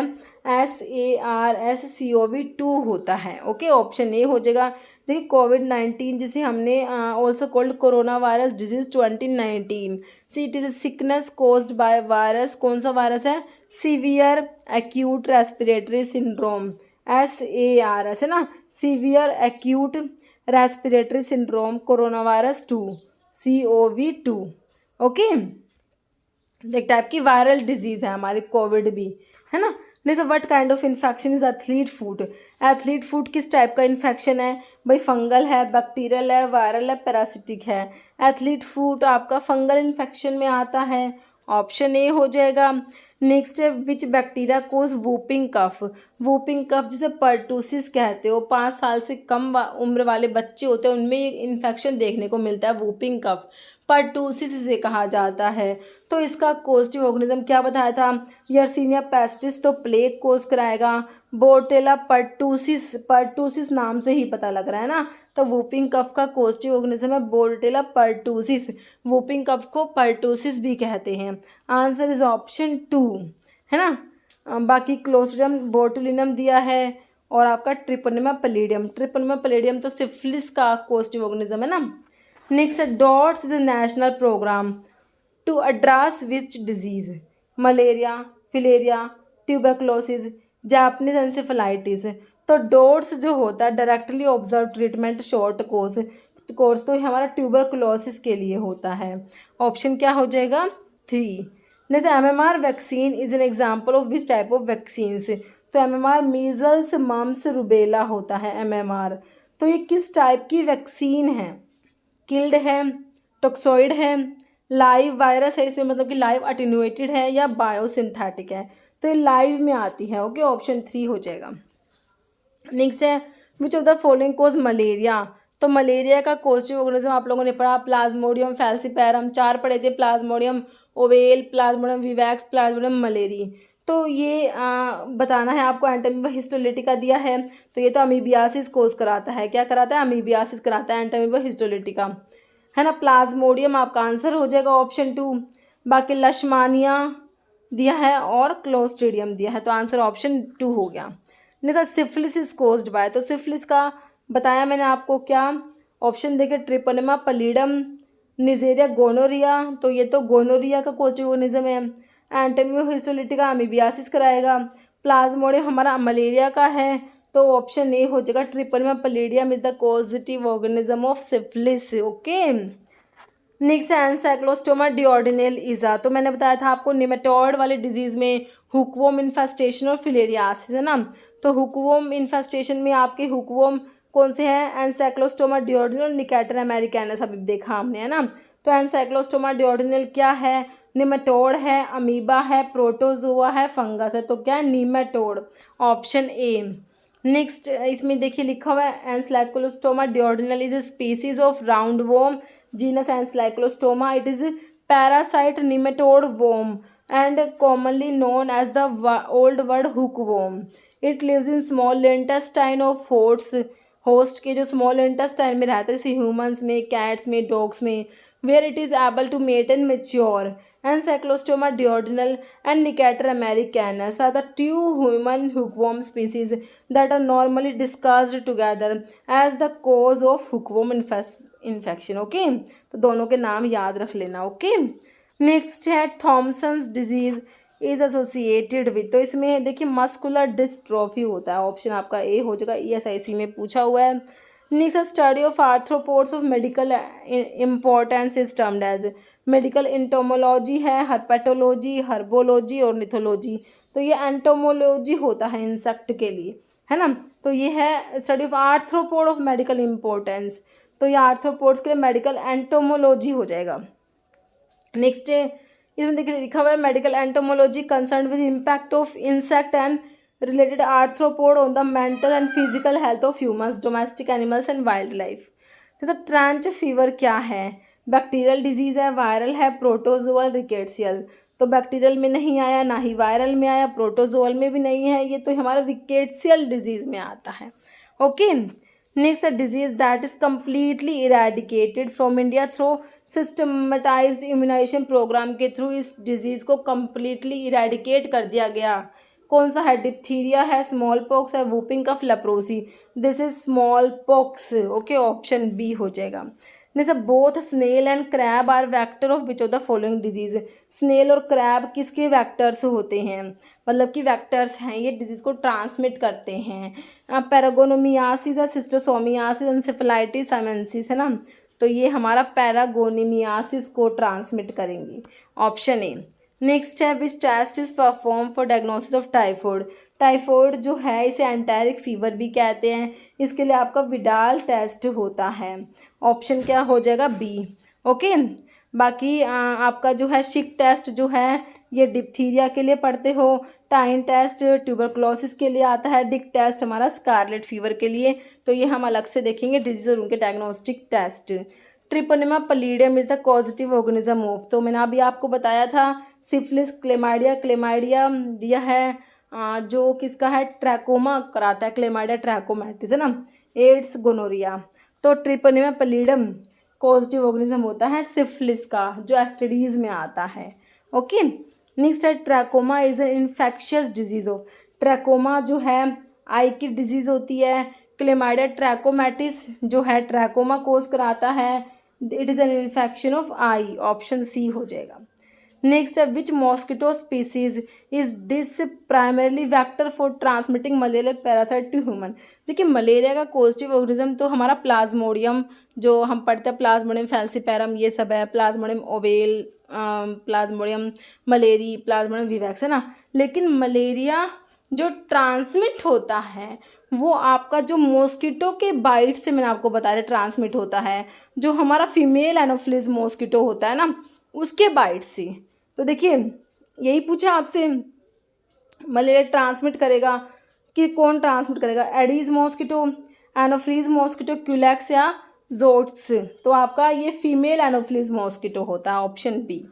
SARS COV2 होता है। ओके, ऑप्शन ए हो जाएगा। देखिए कोविड-19 जिसे हमने also called corona virus disease 2019, see it is a sickness caused by virus, कौन सा वायरस है, severe acute respiratory syndrome, SARS है ना, severe acute respiratory syndrome corona virus 2 COV2। Okay, एक टाइप की वायरल डिजीज़ है हमारी कोविड भी है ना। जैसे what kind of infection is athlete foot. Athlete foot किस टाइप का इन्फेक्शन है, भाई फंगल है, बैक्टीरियल है, वायरल है, पैरासिटिक है। एथलीट फूट आपका फंगल इन्फेक्शन में आता है, ऑप्शन ए हो जाएगा। नेक्स्ट है which bacteria cause whooping cough. Whooping cough जिसे पर्टूसिस कहते हो, 5 साल से कम उम्र वाले बच्चे होते हैं उनमें इन्फेक्शन देखने को मिलता है, वूपिंग कफ पर्टूसिस इसे कहा जाता है। तो इसका कोस्टिव ऑर्गेनिज्म क्या बताया था, यर्सीनिया पेस्टिस तो प्लेग कोज कराएगा, बोर्टेला पर्टूसिस, पर्टूसिस नाम से ही पता लग रहा है ना, तो वूपिंग कफ का कोस्टिव ऑर्गेनिज्म है बोर्टेला पर्टूसिस, वूपिंग कफ को पर्टूसिस भी कहते हैं। आंसर इज ऑप्शन 2 है ना। बाकी क्लोस्ट्रिडियम बोटुलिनम दिया है और आपका ट्रिपोनिमा पैलिडियम, ट्रिपोनिमा पैलिडियम तो सिफिलिस का कोस्टिव ऑर्गेनिज्म है ना। Next DOTS is a national programme to address which disease, malaria, filaria, tuberculosis, Japanese encephalitis. तो डॉट्स जो होता है directly observe treatment short course तो हमारा ट्यूबरक्लोसिस के लिए होता है। ऑप्शन क्या हो जाएगा 3। जैसे MMR vaccine is an example of which type of vaccines, तो MMR मीजल्स मम्स रुबेला होता है MMR। तो ये किस टाइप की वैक्सीन है, किल्ड है, टॉक्सॉइड है, लाइव वायरस है, इसमें मतलब कि लाइव अटेन्यूएटेड है या बायोसिंथेटिक है, तो ये लाइव में आती है। ओके ऑप्शन 3 हो जाएगा। नेक्स्ट है which of the following cause malaria, तो मलेरिया का कोस्टिव ऑर्गेनिज्म आप लोगों ने पढ़ा प्लाज्मोडियम फैल्सीपैरम, 4 पढ़े थे, Plasmodium oval, Plasmodium vivax, Plasmodium malariae. तो ये बताना है आपको, एंटामीबा हिस्टोलिटिका दिया है, तो ये तो अमीबियासिस कोज कराता है, क्या कराता है अमीबियासिस कराता है एंटामीबा हिस्टोलिटिका है ना। प्लाज्मोडियम आपका आंसर हो जाएगा ऑप्शन 2। बाकी लशमानिया दिया है और क्लोस्ट्रीडियम दिया है, तो आंसर ऑप्शन 2 हो गया। नहीं सिफिलिस इज कोज्ड बाय, तो सिफिलिस का बताया मैंने आपको क्या, ऑप्शन देखिए ट्रिपोनिमा पैलिडम, निजेरिया गोनोरिया, तो ये तो गोनोरिया का कोस्टिव ऑर्गेनिज्म है। एंटामीबा हिस्टोलिटिका अमीबियासिस कराएगा, प्लाज्मोडियम हमारा मलेरिया का है, तो ऑप्शन ए हो जाएगा treponema pallidum is the causative organism of syphilis. Okay next ancylostoma duodenale is a, तो मैंने बताया था आपको निमेटोड वाले डिजीज़ में हुकवॉर्म इन्फेस्टेशन और फिलेरियासिस है ना। तो हुकवॉर्म इन्फेस्टेशन में आपके हुकवॉर्म कौन से हैं, एनसाइक्लोस्टोमा डिओर्डिनल और निकेटर अमेरिकानस, अभी देखा हमने है ना। तो एनसाइक्लोस्टोमा डिओर्डिनल क्या है, निमेटोड है, अमीबा है, प्रोटोजोआ है, फंगस है, तो क्या है निमेटोड, ऑप्शन ए। नेक्स्ट इसमें देखिए लिखा हुआ है ancylostoma duodenale is a species of roundworm, genus ancylostoma, it is parasite nematode worm and commonly known as the old word hookworm. It lives in small intestine of host के जो small intestine में रहते हैं, जैसे humans में, cats में, dogs में, where it is able to mate and mature. Encyclostoma duodenal and Necator americanus are the 2 human hookworm species that are normally discussed together as the cause of hookworm infection. Okay, तो दोनों के नाम याद रख लेना। Okay next है Thomson's disease is associated with, तो इसमें देखिए मस्कुलर डिस्ट्रॉफी होता है, ऑप्शन आपका ए हो जाएगा, ESIC में पूछा हुआ है। Next study of arthropods of medical importance is termed as, medical entomology है, हर्पेटोलॉजी, हर्बोलॉजी और निथोलॉजी, तो ये एंटोमोलॉजी होता है इंसेक्ट के लिए है ना। तो ये है study of arthropod of medical importance, तो ये आर्थ्रोपोड्स के लिए मेडिकल एंटोमोलॉजी हो जाएगा। नेक्स्ट इसमें देखिए लिखा हुआ है medical entomology concern with impact of insect and related arthropod on the mental and physical health of humans, domestic animals and wild life. जैसे ट्रेंच फीवर क्या है, बैक्टीरियल डिजीज़ है, वायरल है, प्रोटोजोअल, रिकेट्सियल, तो बैक्टीरियल में नहीं आया, ना ही वायरल में आया, प्रोटोजोअल में भी नहीं है, ये तो हमारा रिकेट्सियल डिजीज़ में आता है। Okay next disease that is completely eradicated from India through systematised immunisation programme के थ्रू इस डिजीज़ को कम्प्लीटली इरेडिकेट कर दिया गया, कौन सा है, डिप्थीरिया है, स्मॉल पॉक्स है, whooping cough, leprosy, this is small pox. Okay option B हो जाएगा। जैसे both snail and crab are vector of which of the following disease, snail और क्रैब किसके वैक्टर्स होते हैं, मतलब कि वैक्टर्स हैं, ये डिजीज़ को ट्रांसमिट करते हैं। पैरागोनोमियासिस है, सिस्टोसोमियासिस, एंसेफेलाइटिस, साइमेंसिस है ना, तो ये हमारा पैरागोनोमियासिस को ट्रांसमिट करेंगी, ऑप्शन ए। नेक्स्ट है which test is perform for diagnosis of typhoid, typhoid जो है इसे एंटेरिक फीवर भी कहते हैं, इसके लिए आपका विडाल टेस्ट होता है, ऑप्शन क्या हो जाएगा बी। ओके बाकी आपका जो है शिक टेस्ट जो है ये डिप्थीरिया के लिए पढ़ते हो। टाइन टेस्ट ट्यूबरक्लोसिस के लिए आता है। डिक टेस्ट हमारा स्कारलेट फीवर के लिए। तो ये हम अलग से देखेंगे डिजीज और उनके diagnostic test. Treponema pallidum is the causative organism of, तो मैंने अभी आपको बताया था सिफिलिस, क्लेमाइडिया दिया है जो किसका है, ट्रैकोमा कराता है, क्लेमाइडिया ट्रैकोमैटिस है ना। AIDS, gonorrhoea. तो ट्रिपोनेमा पलीडियम कॉजेटिव ऑर्गेनिज्म होता है सिफिलिस का, जो एस्टिडीज में आता है। ओके, नेक्स्ट है trachoma is an infectious disease of. Trachoma जो है आई की डिजीज होती है। क्लेमाइडिया ट्रैकोमैटिस जो है ट्रैकोमा कोज कराता है। It is an infection of eye, option C हो जाएगा। नेक्स्ट है which mosquito species is this primarily vector for transmitting malaria parasite to human. देखिए मलेरिया का पॉजिटिव ऑर्गेनिज्म तो हमारा प्लाज्मोडियम जो हम पढ़ते हैं, प्लाज्मोडियम फैल्सीपैरम ये सब है, Plasmodium oval, Plasmodium malariae, Plasmodium vivax है ना। लेकिन मलेरिया जो ट्रांसमिट होता है वो आपका जो मॉस्किटो के बाइट से, मैंने आपको बताया ट्रांसमिट होता है, जो हमारा फीमेल एनोफिलिस मॉस्किटो होता है ना उसके बाइट से। तो देखिए यही पूछा आपसे मलेरिया ट्रांसमिट करेगा कि कौन ट्रांसमिट करेगा, Aedes mosquito, anopheles mosquito, culex या जोट्स। तो आपका ये फीमेल एनोफिलीज मॉस्किटो होता है, ऑप्शन बी।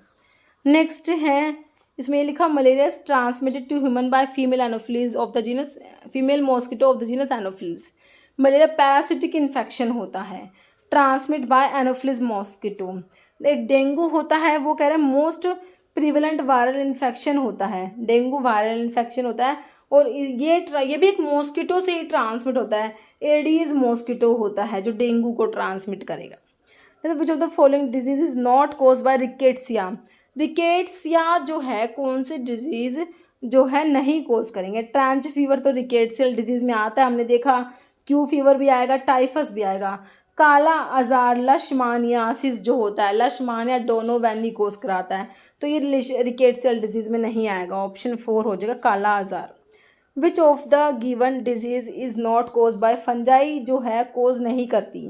नेक्स्ट है इसमें ये लिखा malaria is transmitted to human by female anopheles of the genus, female mosquito of the genus anopheles. Malaria parasitic infection होता है, ट्रांसमिट बाय एनोफिलीज मॉस्किटो। एक डेंगू होता है, वो कह रहे हैं मोस्ट प्रिवेलेंट वायरल इन्फेक्शन होता है, डेंगू वायरल इन्फेक्शन होता है और ये भी एक मॉस्किटो से ही ट्रांसमिट होता है। एडीज मॉस्किटो होता है जो डेंगू को ट्रांसमिट करेगा। विच of the following disease is not cause by rickettsia. Rickettsia जो है कौन सी डिजीज जो है नहीं कोज करेंगे। ट्रेंच फीवर तो रिकेट्सियल डिजीज में आता है, हमने देखा। क्यू फीवर भी आएगा, टाइफस भी आएगा। काला आजार लशमानियासिस जो होता है, लशमानिया डोनोवेनी कोज कराता है, तो ये रिकेट्सियल डिजीज में नहीं आएगा, ऑप्शन 4 हो जाएगा kala azar. Which of the given disease is not cause by fungi, जो है कोज नहीं करती।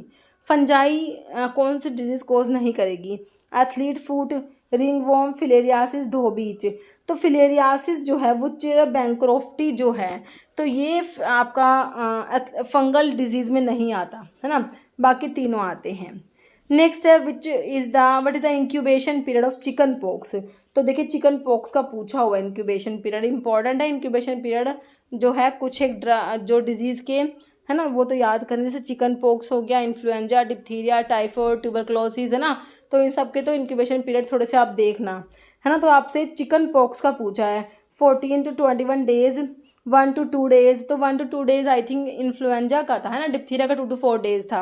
फंजाई कौन सी डिजीज कोज नहीं करेगी, एथलीट फूट, रिंगवॉर्म, फिलेरियासिस, धोबीच। तो फिलेरियासिस जो है वो बैंक्रोफ्टी जो है, तो ये आपका फंगल डिजीज में नहीं आता है ना, बाकी तीनों आते हैं। नेक्स्ट है what is the incubation period of chicken pox. तो देखिए चिकन पॉक्स का पूछा हुआ है, इंक्यूबेशन पीरियड इंपॉर्टेंट है। इंक्यूबेशन पीरियड जो है कुछ एक जो डिजीज़ के है ना वो तो याद करने, जैसे चिकन पॉक्स हो गया, इन्फ्लुएंजा, डिप्थीरिया, टाइफॉइड, ट्यूबरक्लोसिस है ना, तो इन सब के तो इंक्यूबेशन पीरियड थोड़े से आप देखना है ना। तो आपसे चिकन पॉक्स का पूछा है 14 to 21 डेज, 1 to 2 डेज। तो 1 to 2 days I think influenza का था है ना, डिप्थीरिया का 2 to 4 डेज था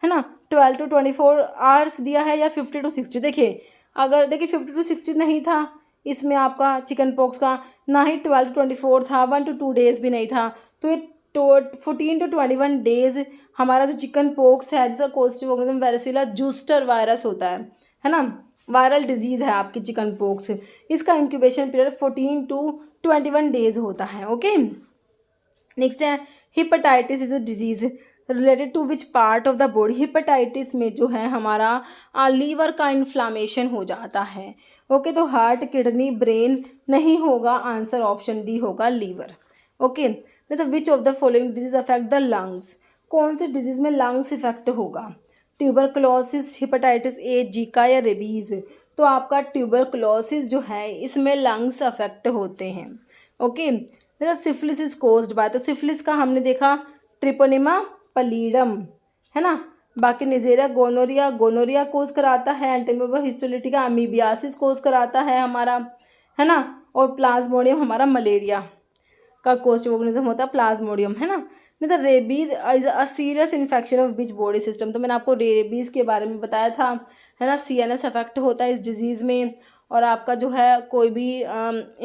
है ना। 12 to 24 आवर्स दिया है या 50 to 60। देखिए अगर देखिए 50 to 60 नहीं था इसमें आपका चिकन पॉक्स का, ना ही 12 to 24 था, 1 to 2 डेज भी नहीं था, तो ये 14 to 21 डेज हमारा जो चिकन पॉक्स है जिसका positive organism varicella zoster virus होता है ना, वायरल डिजीज़ है आपकी चिकन पॉक्स, इसका इंक्यूबेशन पीरियड 14 to 21 डेज होता है। ओके, नेक्स्ट है hepatitis is a disease related to which part of the body. Hepatitis में जो है हमारा लीवर का इन्फ्लामेशन हो जाता है। ओके, तो हार्ट, किडनी, ब्रेन नहीं होगा, आंसर ऑप्शन डी होगा liver. Okay, which of the following disease affect the lungs. कौन से डिजीज में लंग्स इफेक्ट होगा, ट्यूबरक्लोसिस, हिपेटाइटिस ए, जीका या रेबीज। तो आपका ट्यूबरक्लोसिस जो है इसमें लंग्स अफेक्ट होते हैं। Okay, syphilis is caused by, तो सिफिलिस का हमने देखा ट्रिपोनेमा पलीडम है ना, बाकी निजेरिया गोनोरिया कोज कराता है, एंटीमोबा हिस्टोलिटिका अमीबियासिस कोज कराता है हमारा है ना, और प्लाज्मोडियम हमारा मलेरिया का कोस्ट ऑर्गेनिज्म होता है प्लाज्मोडियम है ना। नहीं तो rabies is a serious infection of which body system. तो मैंने आपको रेबीज़ के बारे में बताया था है ना, CNS अफेक्ट होता है इस डिजीज़ में। और आपका जो है कोई भी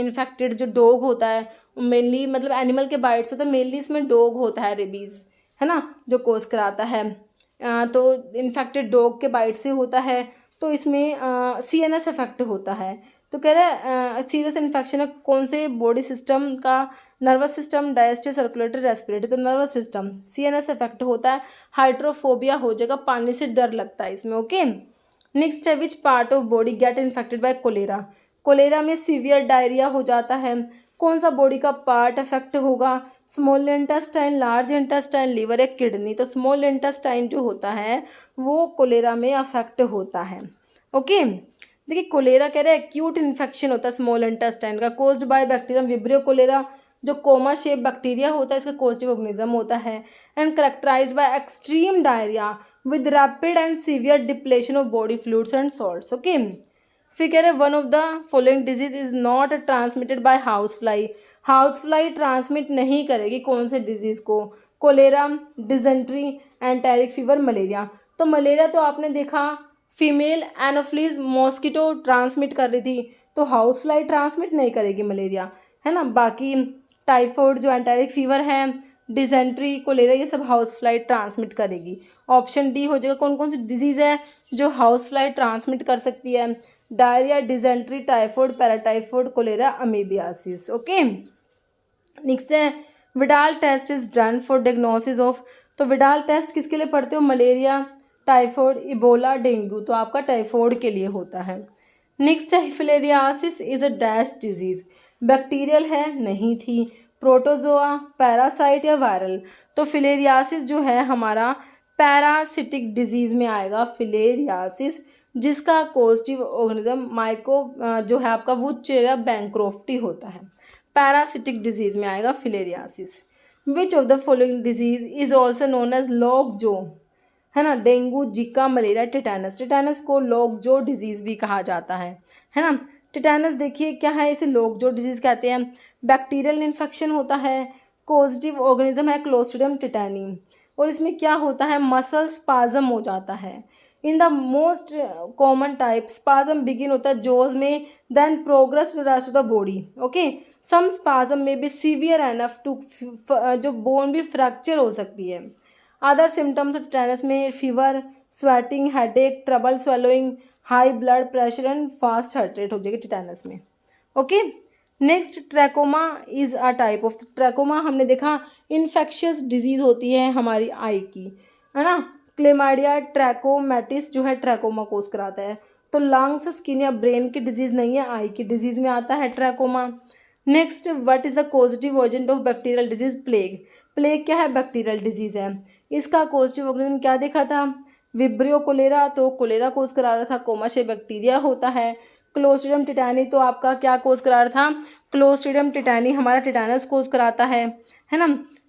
इन्फेक्टेड जो डॉग होता है मेनली, मतलब एनिमल के बाइट से, तो मेनली इसमें डॉग होता है रेबीज़ है ना जो कोज कराता है। तो इन्फेक्टेड डॉग के बाइट से होता है, तो इसमें CNS अफेक्ट होता है। तो कह रहे हैं सीरियस इन्फेक्शन है कौन से बॉडी सिस्टम का, nervous system, digestive, circulatory, respiratory. तो नर्वस सिस्टम, CNS अफेक्ट होता है। हाइड्रोफोबिया हो जाएगा, पानी से डर लगता है इसमें। ओके, नेक्स्ट है which part of body get infected by cholera. Cholera में सीवियर डायरिया हो जाता है। कौन सा बॉडी का पार्ट अफेक्ट होगा? Small intestine, large intestine, liver या किडनी। तो स्मॉल इंटेस्टाइन जो होता है वो कोलेरा में अफेक्ट होता है। ओके, देखिए कोलेरा कह रहे हैं एक्यूट इन्फेक्शन होता है स्मॉल इंटेस्टाइन का, caused by bacterium vibrio cholera, जो कोमा शेप बैक्टीरिया होता है इसका कोस्टिव ऑर्गेनिज्म होता है, and characterised by extreme diarrhoea with rapid and severe depletion of body fluids and salts. Okay, फिर कह रहे हैं one of the following disease is not transmitted by house fly. House fly transmit नहीं करेगी कौन से डिजीज को? Cholera, dysentery, enteric fever, malaria. तो मलेरिया तो आपने देखा फीमेल एनोफ्लीज मॉस्किटो ट्रांसमिट कर रही थी, तो हाउस फ्लाई ट्रांसमिट नहीं करेगी मलेरिया, है ना। बाकी टाइफाइड जो एंटेरिक फीवर है, डिजेंट्री, कोलेरा, ये सब हाउस फ्लाई ट्रांसमिट करेगी। ऑप्शन डी हो जाएगा। कौन कौन सी डिजीज़ है जो हाउस फ्लाई ट्रांसमिट कर सकती है? Diarrhoea, dysentery, typhoid, paratyphoid, cholera, amoebiasis. Okay, next है widal test is done for diagnosis of. तो विडाल टेस्ट किसके लिए पढ़ते हो? Malaria, typhoid, ebola, dengue. तो आपका टाइफाइड के लिए होता है। नेक्स्ट है filariasis is a dash disease. Bacterial है? नहीं थी। प्रोटोजोआ, पैरासाइट या वायरल? तो फिलेरियासिस जो है हमारा पैरासिटिक डिजीज़ में आएगा फिलेरियासिस, जिसका कोस्टिव ऑर्गेनिज्म माइको जो है आपका वुचेरा बैंक्रोफ्टी होता है। पैरासिटिक डिजीज़ में आएगा filariasis. Which of the following disease is also known as lockjaw, है ना? Dengue, Zika, malaria, tetanus. Tetanus को लॉक जो डिजीज़ भी कहा जाता है ना। टिटेनस देखिए क्या है, इसे लॉक जो डिजीज़ कहते हैं। बैक्टीरियल इन्फेक्शन होता है, कोस्टिव ऑर्गेनिज्म है क्लोस्ट्रिडियम टिटेनी, और इसमें क्या होता है? मसल स्पाज्म हो जाता है। In the most common type spasm begin होता है जोज में, then progress to rest of the body. Okay, some spasm में बी सीवियर एनफ टू जो बोन भी फ्रैक्चर हो सकती है। अदर सिम्टम्स ऑफ टिटेनस में fever, sweating, headache, trouble swallowing, high blood pressure and fast heart rate हो जाएगी tetanus में। Okay, next trachoma is a type of. Trachoma हमने देखा इन्फेक्शियस डिजीज़ होती है हमारी आई की, है ना। क्लेमाइडिया ट्रैकोमैटिस जो है ट्रैकोमा कोज कराता है। तो लंग्स, स्किन या ब्रेन की डिजीज़ नहीं है, आई की डिजीज़ में आता है trachoma. Next, what is the causative agent of bacterial disease? Plague. Plague क्या है? बैक्टीरियल डिजीज़ है। इसका कॉजेटिव ऑर्गेनिज्म क्या देखा था? विब्रियो कोलेरा, तो कोलेरा कोज करा रहा था, कोमाशे बैक्टीरिया होता है। क्लोस्ट्रिडियम टिटानी तो आपका क्या कोज करा रहा था? क्लोस्ट्रिडियम टिटानी हमारा टिटानस कोज कराता है ना।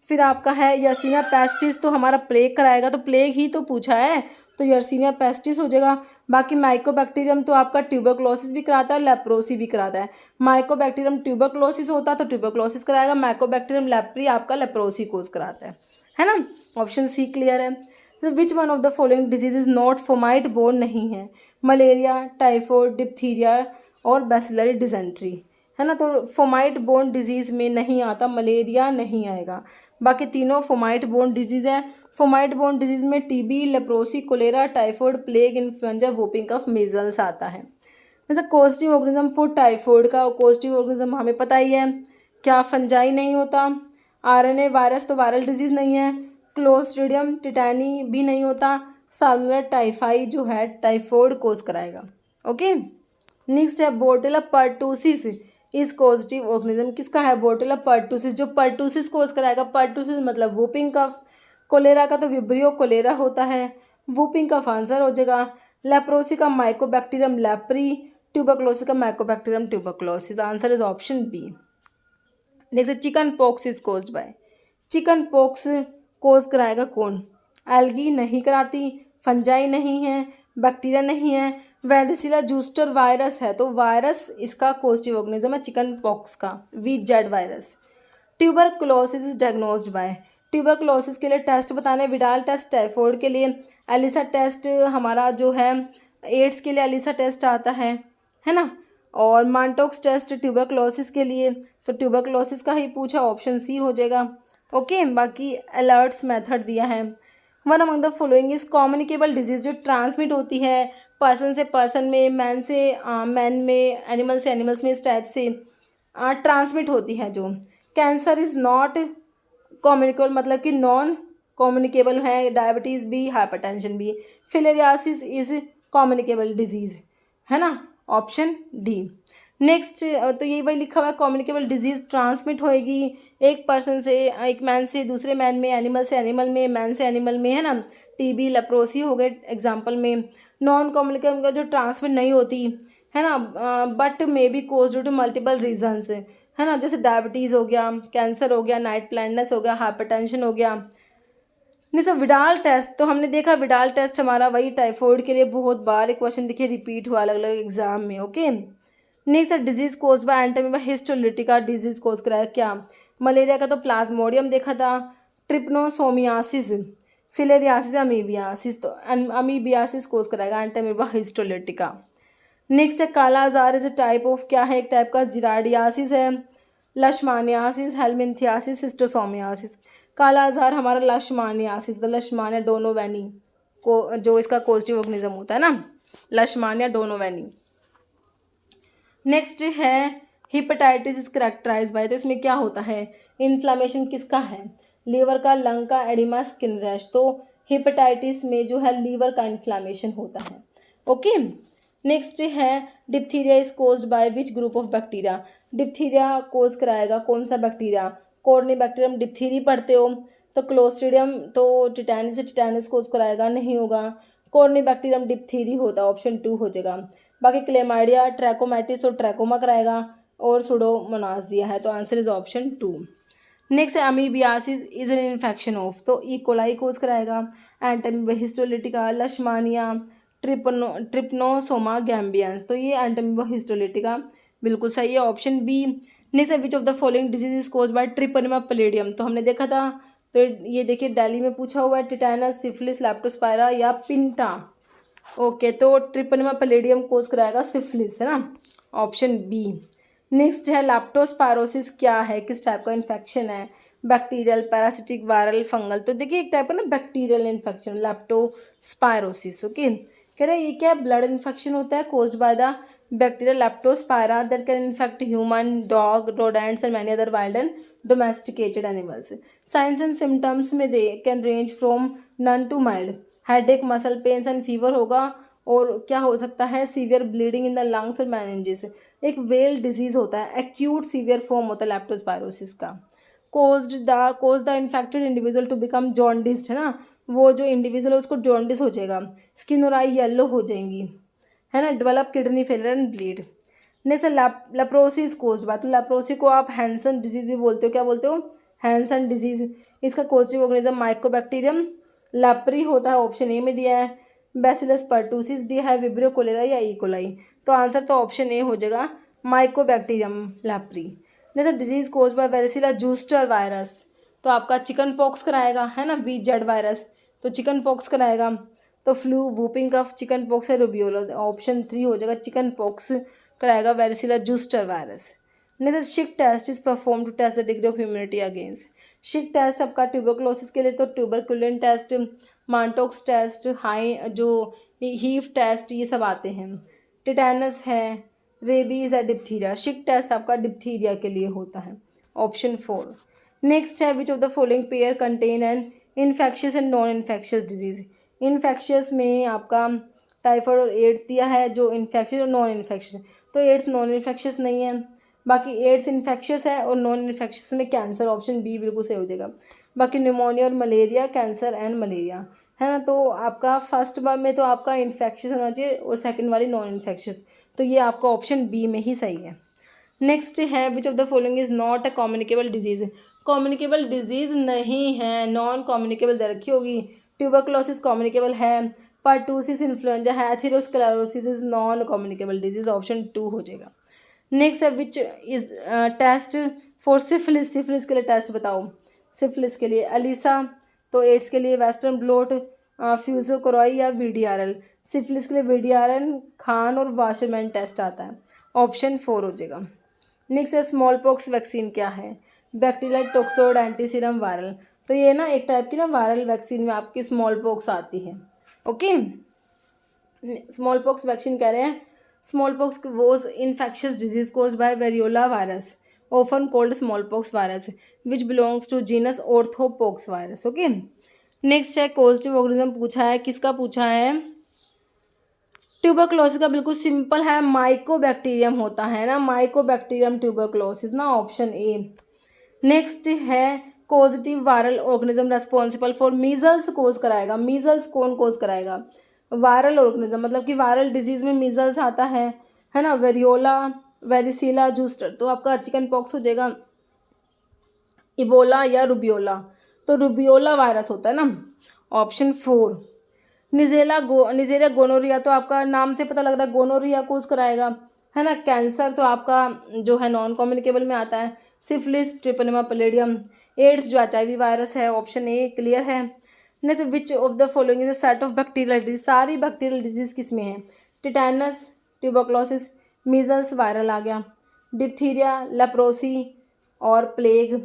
फिर आपका है यर्सीनिया पेस्टिस, तो हमारा प्लेग कराएगा, तो प्लेग ही तो पूछा है, तो यर्सीनिया पेस्टिस हो जाएगा। बाकी माइकोबैक्टीरियम तो आपका ट्यूबरक्लोसिस भी कराता है, लेप्रोसी भी कराता है। माइकोबैक्टीरियम ट्यूबरक्लोसिस होता है तो ट्यूबरक्लोसिस कराएगा, माइकोबैक्टीरियम लेप्री आपका लेप्रोसी कोज कराता है ना। ऑप्शन सी क्लियर है। Which one of the following disease is not fomite borne? नहीं है। मलेरिया, टाइफाइड, डिप्थीरिया और बैसिलरी डिजेंट्री, है ना। तो फोमाइट बोर्न डिजीज़ में नहीं आता, मलेरिया नहीं आएगा। बाकी तीनों फोमाइट बोर्न डिजीज़ है। फोमाइट बोर्न डिजीज़ में TB, leprosy, cholera, typhoid, plague, influenza, whooping cough, measles आता है। जैसे कॉस्टिव ऑर्गेनिज्म फॉर टाइफाइड का कॉस्टिव ऑर्गेनिज्म हमें पता ही है क्या? फंजाई नहीं होता। आरएनए वायरस तो वायरल डिजीज़ नहीं है। क्लोस्ट्रिडियम टिटानी भी नहीं होता। साल्मोनेला टाइफाई जो है टाइफाइड कोज कराएगा। ओके, नेक्स्ट है बोर्टेला पर्टूसिस इस कॉजेटिव ऑर्गेनिज्म किसका है? बोर्टेला पर्टूसिस, जो पर्टूसिस कोज कराएगा। पर्टूसिस मतलब वूपिंग कफ। कोलेरा का तो विब्रियो कोलेरा होता है, वूपिंग कफ आंसर हो जाएगा। लेप्रोसी का माइकोबैक्टीरियम लेप्री, ट्यूबरक्लोसिस का mycobacterium tuberculosis, answer is option B. Next chickenpox is caused by. Chickenpox cause कराएगा कौन? एल्गी नहीं कराती, फंजाई नहीं है, बैक्टीरिया नहीं है, वेरिसिला जूस्टर वायरस है, तो वायरस इसका कॉजेटिव ऑर्गेनिज्म है चिकन पॉक्स का, VZ virus. Tuberculosis is diagnosed bye. Tuberculosis के लिए टेस्ट बताने, विडाल टेस्ट टाइफाइड के लिए, एलिसा टेस्ट हमारा जो है एड्स के लिए एलिसा टेस्ट आता है ना। और मांटोक्स टेस्ट ट्यूबरक्लोसिस के लिए, तो ट्यूबरक्लोसिस का ही पूछा, ऑप्शन सी हो जाएगा। ओके, बाकी अलर्ट्स मेथड दिया है। One among the following is communicable disease, जो ट्रांसमिट होती है पर्सन से पर्सन में, मैन से मैन में, एनिमल से एनिमल्स में, इस टाइप से ट्रांसमिट होती है। जो कैंसर इज़ नॉट कम्युनिकेबल मतलब कि नॉन कम्युनिकेबल है, डायबिटीज़ भी, हाइपरटेंशन भी। फिलेरियासिस इज़ कम्युनिकेबल डिजीज़, है ना। Option D. नेक्स्ट तो यही वही लिखा हुआ है, कम्युनिकेबल डिजीज़ ट्रांसमिट होएगी एक पर्सन से, एक मैन से दूसरे मैन में, एनिमल से एनिमल में, मैन से एनिमल में, है ना। टीबी, लेप्रोसी हो गए एग्जांपल में। नॉन कम्युनिकेबल का जो ट्रांसमिट नहीं होती है ना, but may be cause due to multiple reasons, है ना, जैसे डायबिटीज़ हो गया, कैंसर हो गया, नाइट ब्लाइंडनेस हो गया, हाइपरटेंशन हो गया। नहीं सर, विडाल टेस्ट तो हमने देखा, विडाल टेस्ट हमारा वही टाइफाइड के लिए बहुत बार एक क्वेश्चन देखिए रिपीट हुआ अलग अलग एग्जाम में। Okay, next sir, disease cause by entamoeba histolytica disease cause कराया क्या? मलेरिया का तो प्लाज्मोडियम देखा था, ट्रिपनोसोमियासिस, फिलेरियासिस, अमीबियासिस, तो अमीबियासिस कोज कराएगा एंटामीबा हिस्टोलिटिका। नेक्स्ट है काला आजार इज अ टाइप ऑफ, क्या है, एक टाइप का जिराडियासिस है, लशमानियासिस, हेलमिंथियासिस, हिस्टोसोमियासिस। काला आजार हमारा लशमानियासिस, द लशमानिया डोनोवेनी को जो इसका कोजिटिव ऑर्गेनिज्म होता है ना, लशमानिया डोनोवेनी। नेक्स्ट है हिपेटाइटिस इज करेक्टराइज बाय, तो इसमें क्या होता है, इन्फ्लामेशन किसका है, लीवर का, लंग का, एडिमा, स्किन रैश। तो हिपेटाइटिस में जो है लीवर का इन्फ्लामेशन होता है। ओके, नेक्स्ट है diphtheria is caused by which group of bacteria, diphtheria cause कराएगा कौन सा बैक्टीरिया, कॉर्निबैक्टीरियम डिप्थीरी पढ़ते हो तो क्लोस्ट्रीडियम तो टिटैनिस से टिटैनिस कोज कराएगा, नहीं होगा, कॉर्निबैक्टीरियम डिप्थीरी होता, ऑप्शन 2 हो जाएगा। बाकी क्लेमाइडिया, ट्रैकोमैटिस तो ट्रैकोमा कराएगा, और सुडोमोनास दिया है, तो आंसर इज ऑप्शन 2। नेक्स्ट है amoebiasis is an infection of, तो इकोलाई कोज कराएगा, एंटामीबा हिस्टोलिटिका, लशमानिया, ट्रिपनोसोमा गैम्बियंस, तो ये एंटामीबा हिस्टोलिटिका बिल्कुल सही है, ऑप्शन बी। नेक्स्ट है which of the following disease is cause by treponema pallidum, तो हमने देखा था, तो ये देखिए दिल्ली में पूछा हुआ है, टिटैनस, सिफिलिस, लैप्टोस्पायरा या पिंटा। ओके, तो ट्रिपनिमा पैलेडियम कोज कराएगा सिफिलिस, है ना, ऑप्शन बी। नेक्स्ट है लैप्टोस्पायरोसिस, क्या है, किस टाइप का इन्फेक्शन है, बैक्टीरियल, पैरासिटिक, वायरल, फंगल। तो देखिए एक टाइप का ना बैक्टीरियल इन्फेक्शन लैप्टोस्पायरोसिस। ओके, कह रहे हैं ये क्या, ब्लड इन्फेक्शन होता है caused by the bacteria leptospira that can infect human, dog, rodents and many other wild and domesticated animals. Signs and symptoms में can range from none to mild, headache, muscle pains and fever होगा, और क्या हो सकता है, severe bleeding in the lungs और meninges. एक Weil disease होता है, एक्यूट सीवियर फॉर्म होता है लैप्टोस्पायरोसिस का। Cause the infected individual to become jaundiced, है ना, वो जो इंडिविजुअल है उसको जॉन्डिस हो जाएगा, स्किन और आई येलो हो जाएंगी, है ना, develop kidney failure and bleed. Next leprosis caused by, तो लेप्रोसी को आप हैंसन डिजीज भी बोलते हो, क्या बोलते हो, हैंसन डिजीज। इसका कोजिटिव ऑर्गेनिज्म माइकोबैक्टीरियम लैप्री होता है, ऑप्शन ए में दिया है। बैसिलस पर्टूसिस दिया है, विब्रियो कोलेरा या इकोलाई, तो आंसर तो ऑप्शन ए हो जाएगा, mycobacterium leprae. Next disease caused by varicella zoster virus, तो आपका चिकन पॉक्स कराएगा, है ना, VZ वायरस, तो चिकन पॉक्स कराएगा। तो flu, whooping cough, chicken pox है, रूबियोला, ऑप्शन 3 हो जाएगा, चिकन पॉक्स कराएगा varicella zoster virus. Next Schick test is perform to test the degree of immunity against, Schick test आपका ट्यूबरकुलोसिस के लिए तो ट्यूबरकुलिन टेस्ट, मांटोक्स टेस्ट, हाई जो heave test, ये सब आते हैं। टिटैनस है, रेबीज है, डिप्थीरिया, शिक टेस्ट आपका डिप्थीरिया के लिए होता है, ऑप्शन 4। नेक्स्ट है which of the following pair contain an infectious and non infectious disease, infectious में आपका टाइफाइड और एड्स दिया है, जो इन्फेक्शियस और नॉन इन्फेक्शियस, तो एड्स नॉन इन्फेक्शियस नहीं है, बाकी एड्स इन्फेक्शियस है, और नॉन इन्फेक्शियस में कैंसर, ऑप्शन बी बिल्कुल सही हो जाएगा। बाकी न्यूमोनिया और मलेरिया, कैंसर एंड मलेरिया, है ना, तो आपका फर्स्ट बार में तो आपका इन्फेक्शियस होना चाहिए, और सेकंड वाली नॉन इन्फेक्शियस, तो ये आपका ऑप्शन बी में ही सही है। नेक्स्ट है which of the following is not a communicable disease, communicable disease नहीं है, नॉन कम्युनिकेबल दे रखी होगी। ट्यूबरकुलोसिस कम्युनिकेबल है, पर्टूसिस इन्फ्लुएंजा है, atherosclerosis is non communicable disease, option 2 हो जाएगा। नेक्स्ट है which is test for syphilis, syphilis के लिए टेस्ट बताओ, सिफिलिस के लिए अलीसा, तो एड्स के लिए वेस्टर्न ब्लोट, फ्यूजोकोरॉय या VDRL, सिफिलिस के लिए VDRL, खान और वाशरमैन टेस्ट आता है, ऑप्शन 4 हो जाएगा। नेक्स्ट है स्मॉल पॉक्स वैक्सीन क्या है, बैक्टीरियल, टोक्सोइड, एंटीसीरम, वायरल, तो ये ना एक टाइप की ना वायरल वैक्सीन में आपकी स्मॉल पॉक्स आती है। ओके, स्मॉल पॉक्स वैक्सीन कह रहे हैं, small pox was infectious disease caused by variola virus, often called small pox virus, which belongs to genus orthopox virus. Okay, next है कोजिटिव ऑर्गेनिज्म पूछा है, किसका पूछा है, ट्यूबरक्लोसिस का बिल्कुल सिंपल है, माइकोबैक्टीरियम होता है ना, माइकोबैक्टीरियम ट्यूबरक्लोसिस ना, ऑप्शन ए। नेक्स्ट है causative viral organism responsible for measles cause कराएगा। मीजल्स कौन कोज कराएगा? वायरल ऑर्गेनिज्म, मतलब कि वायरल डिजीज में मीजल्स आता है ना, वेरियोला, वेरिसीला जूस्टर, तो आपका चिकन पॉक्स हो जाएगा इबोला या रुबियोला, तो रुबियोला वायरस होता है ना, ऑप्शन 4। निजेरिया गोनोरिया, तो आपका नाम से पता लग रहा है गोनोरिया कोज कराएगा, है ना। कैंसर तो आपका जो है नॉन कम्युनिकेबल में आता है, सिफिलिस, ट्रिपनेमा पैलिडियम। एड्स जो HIV वायरस है, ऑप्शन ए क्लियर है। Next, which of the following is a set of bacterial disease, सारी बैक्टीरियल डिजीज किस में है? टिटैनस, ट्यूबरक्लोसिस, मीजल्स वायरल आ गया, डिप्थीरिया, लेप्रोसी और plague,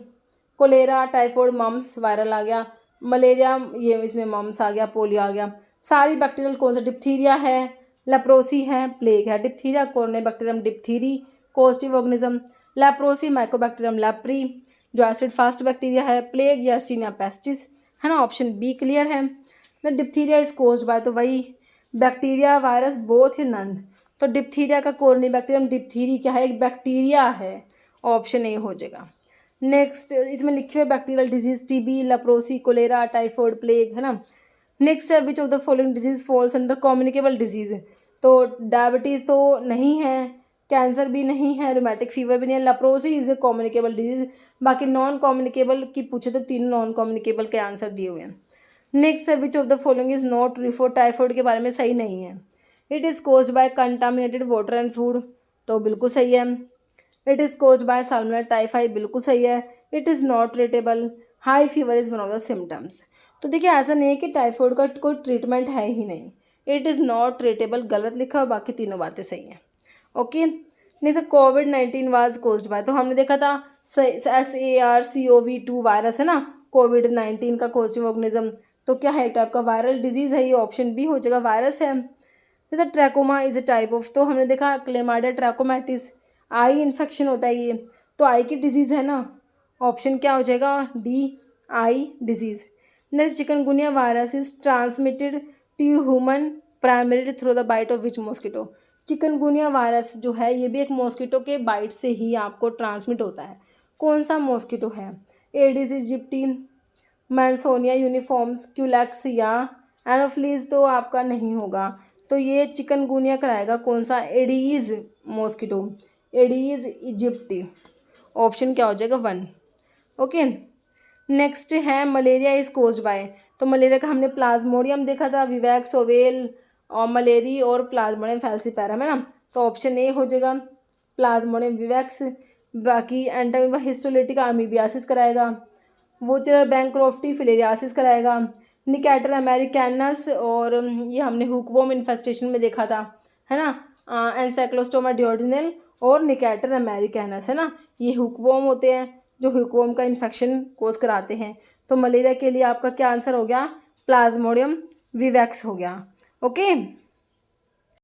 cholera, typhoid, mumps viral आ गया, मलेरिया, ये इसमें मम्स आ गया, पोलियो आ गया। सारी बैक्टीरियल कौन सा? डिप्थीरिया है, लेप्रोसी है, प्लेग है। Diphtheria corynebacterium diphtheriae causative organism, leprosy mycobacterium leprae जो एसिड फास्ट बैक्टीरिया है, प्लेग यर्सीनिया पेस्टिस, है ना, ऑप्शन बी क्लियर है ना। डिप्थीरिया इज कोज्ड बाय, तो वही बैक्टीरिया वायरस बोथ है नन, तो डिप्थीरिया का कॉर्नेबैक्टीरियम डिप्थीरी क्या है? एक बैक्टीरिया है, ऑप्शन ए हो जाएगा। नेक्स्ट, इसमें लिखे हुए bacterial disease TB, leprosy, cholera, typhoid, plague, है ना। नेक्स्ट है which of the following disease falls under communicable disease, तो डायबिटीज़ तो नहीं है, कैंसर भी नहीं है, रोमेटिक फीवर भी नहीं है, leprosy is a communicable disease. बाकी नॉन कम्युनिकेबल की पूछे तो तीनों नॉन कम्युनिकेबल के आंसर दिए हुए हैं। नेक्स्ट है which of the following is not true for, typhoid के बारे में सही नहीं है। It is caused by contaminated water and food, तो बिल्कुल सही है। It is caused by salmonella typhi, बिल्कुल सही है। It is not treatable, high fever is one of the symptoms. तो देखिए ऐसा नहीं है कि टाइफॉइड का कोई ट्रीटमेंट है ही नहीं, इट इज़ नॉट ट्रीटेबल गलत लिखा और बाकी तीनों बातें सही हैं। ओके, नहीं sir covid was caused by, तो हमने देखा था SARS-CoV-2 वायरस है ना, कोविड-19 का कोजेटिव ऑर्गेनिज्म, तो क्या है? टाइप का वायरल डिजीज़ है, ये ऑप्शन बी हो जाएगा, वायरस है। जैसे trachoma is a type of, तो हमने देखा क्लेमाइडिया ट्रैकोमैटिस, आई इन्फेक्शन होता है ये, तो आई की डिजीज़ है ना, ऑप्शन क्या हो जाएगा? D, eye disease. Next, chikungunya virus is transmitted to human primary through the bite of which mosquito, chikungunya virus जो है ये भी एक मॉस्किटो के बाइट से ही आपको ट्रांसमिट होता है। कौन सा मॉस्किटो है? एडिस इजिप्टी, मैंसोनिया यूनिफॉर्म्स, क्यूलैक्स या एनोफ्लीज, तो आपका नहीं होगा, तो ये चिकनगुनिया कराएगा कौन सा? Aedes mosquito, Aedes aegypti, option क्या हो जाएगा? 1। ओके, नेक्स्ट है मलेरिया इज कोज्ड बाय, तो मलेरिया का हमने प्लाज्मोडियम देखा था, विवैक्स, ओवेल और मलेरी और प्लाज्मोडियम फैल्सीपैरम, है ना, तो ऑप्शन ए हो जाएगा प्लाज्मोडियम विवैक्स। बाकी एंटामीबा हिस्टोलिटिका अमीबियासिस कराएगा, वोचरल बैंक्रोफ्टी फिलेरियासिस कराएगा, निकैटर अमेरिकैनस और ये हमने हुकवॉर्म इन्फेस्टेशन में देखा था, है ना, एंसाइक्लोस्टोमा डिओर्डिनल और निकैटर अमेरिकैनस, है ना, ये हुकवॉर्म होते हैं जो हुकवॉर्म का इन्फेक्शन कोज कराते हैं। तो मलेरिया के लिए आपका क्या आंसर हो गया? प्लाज्मोडियम विवैक्स हो गया। ओके।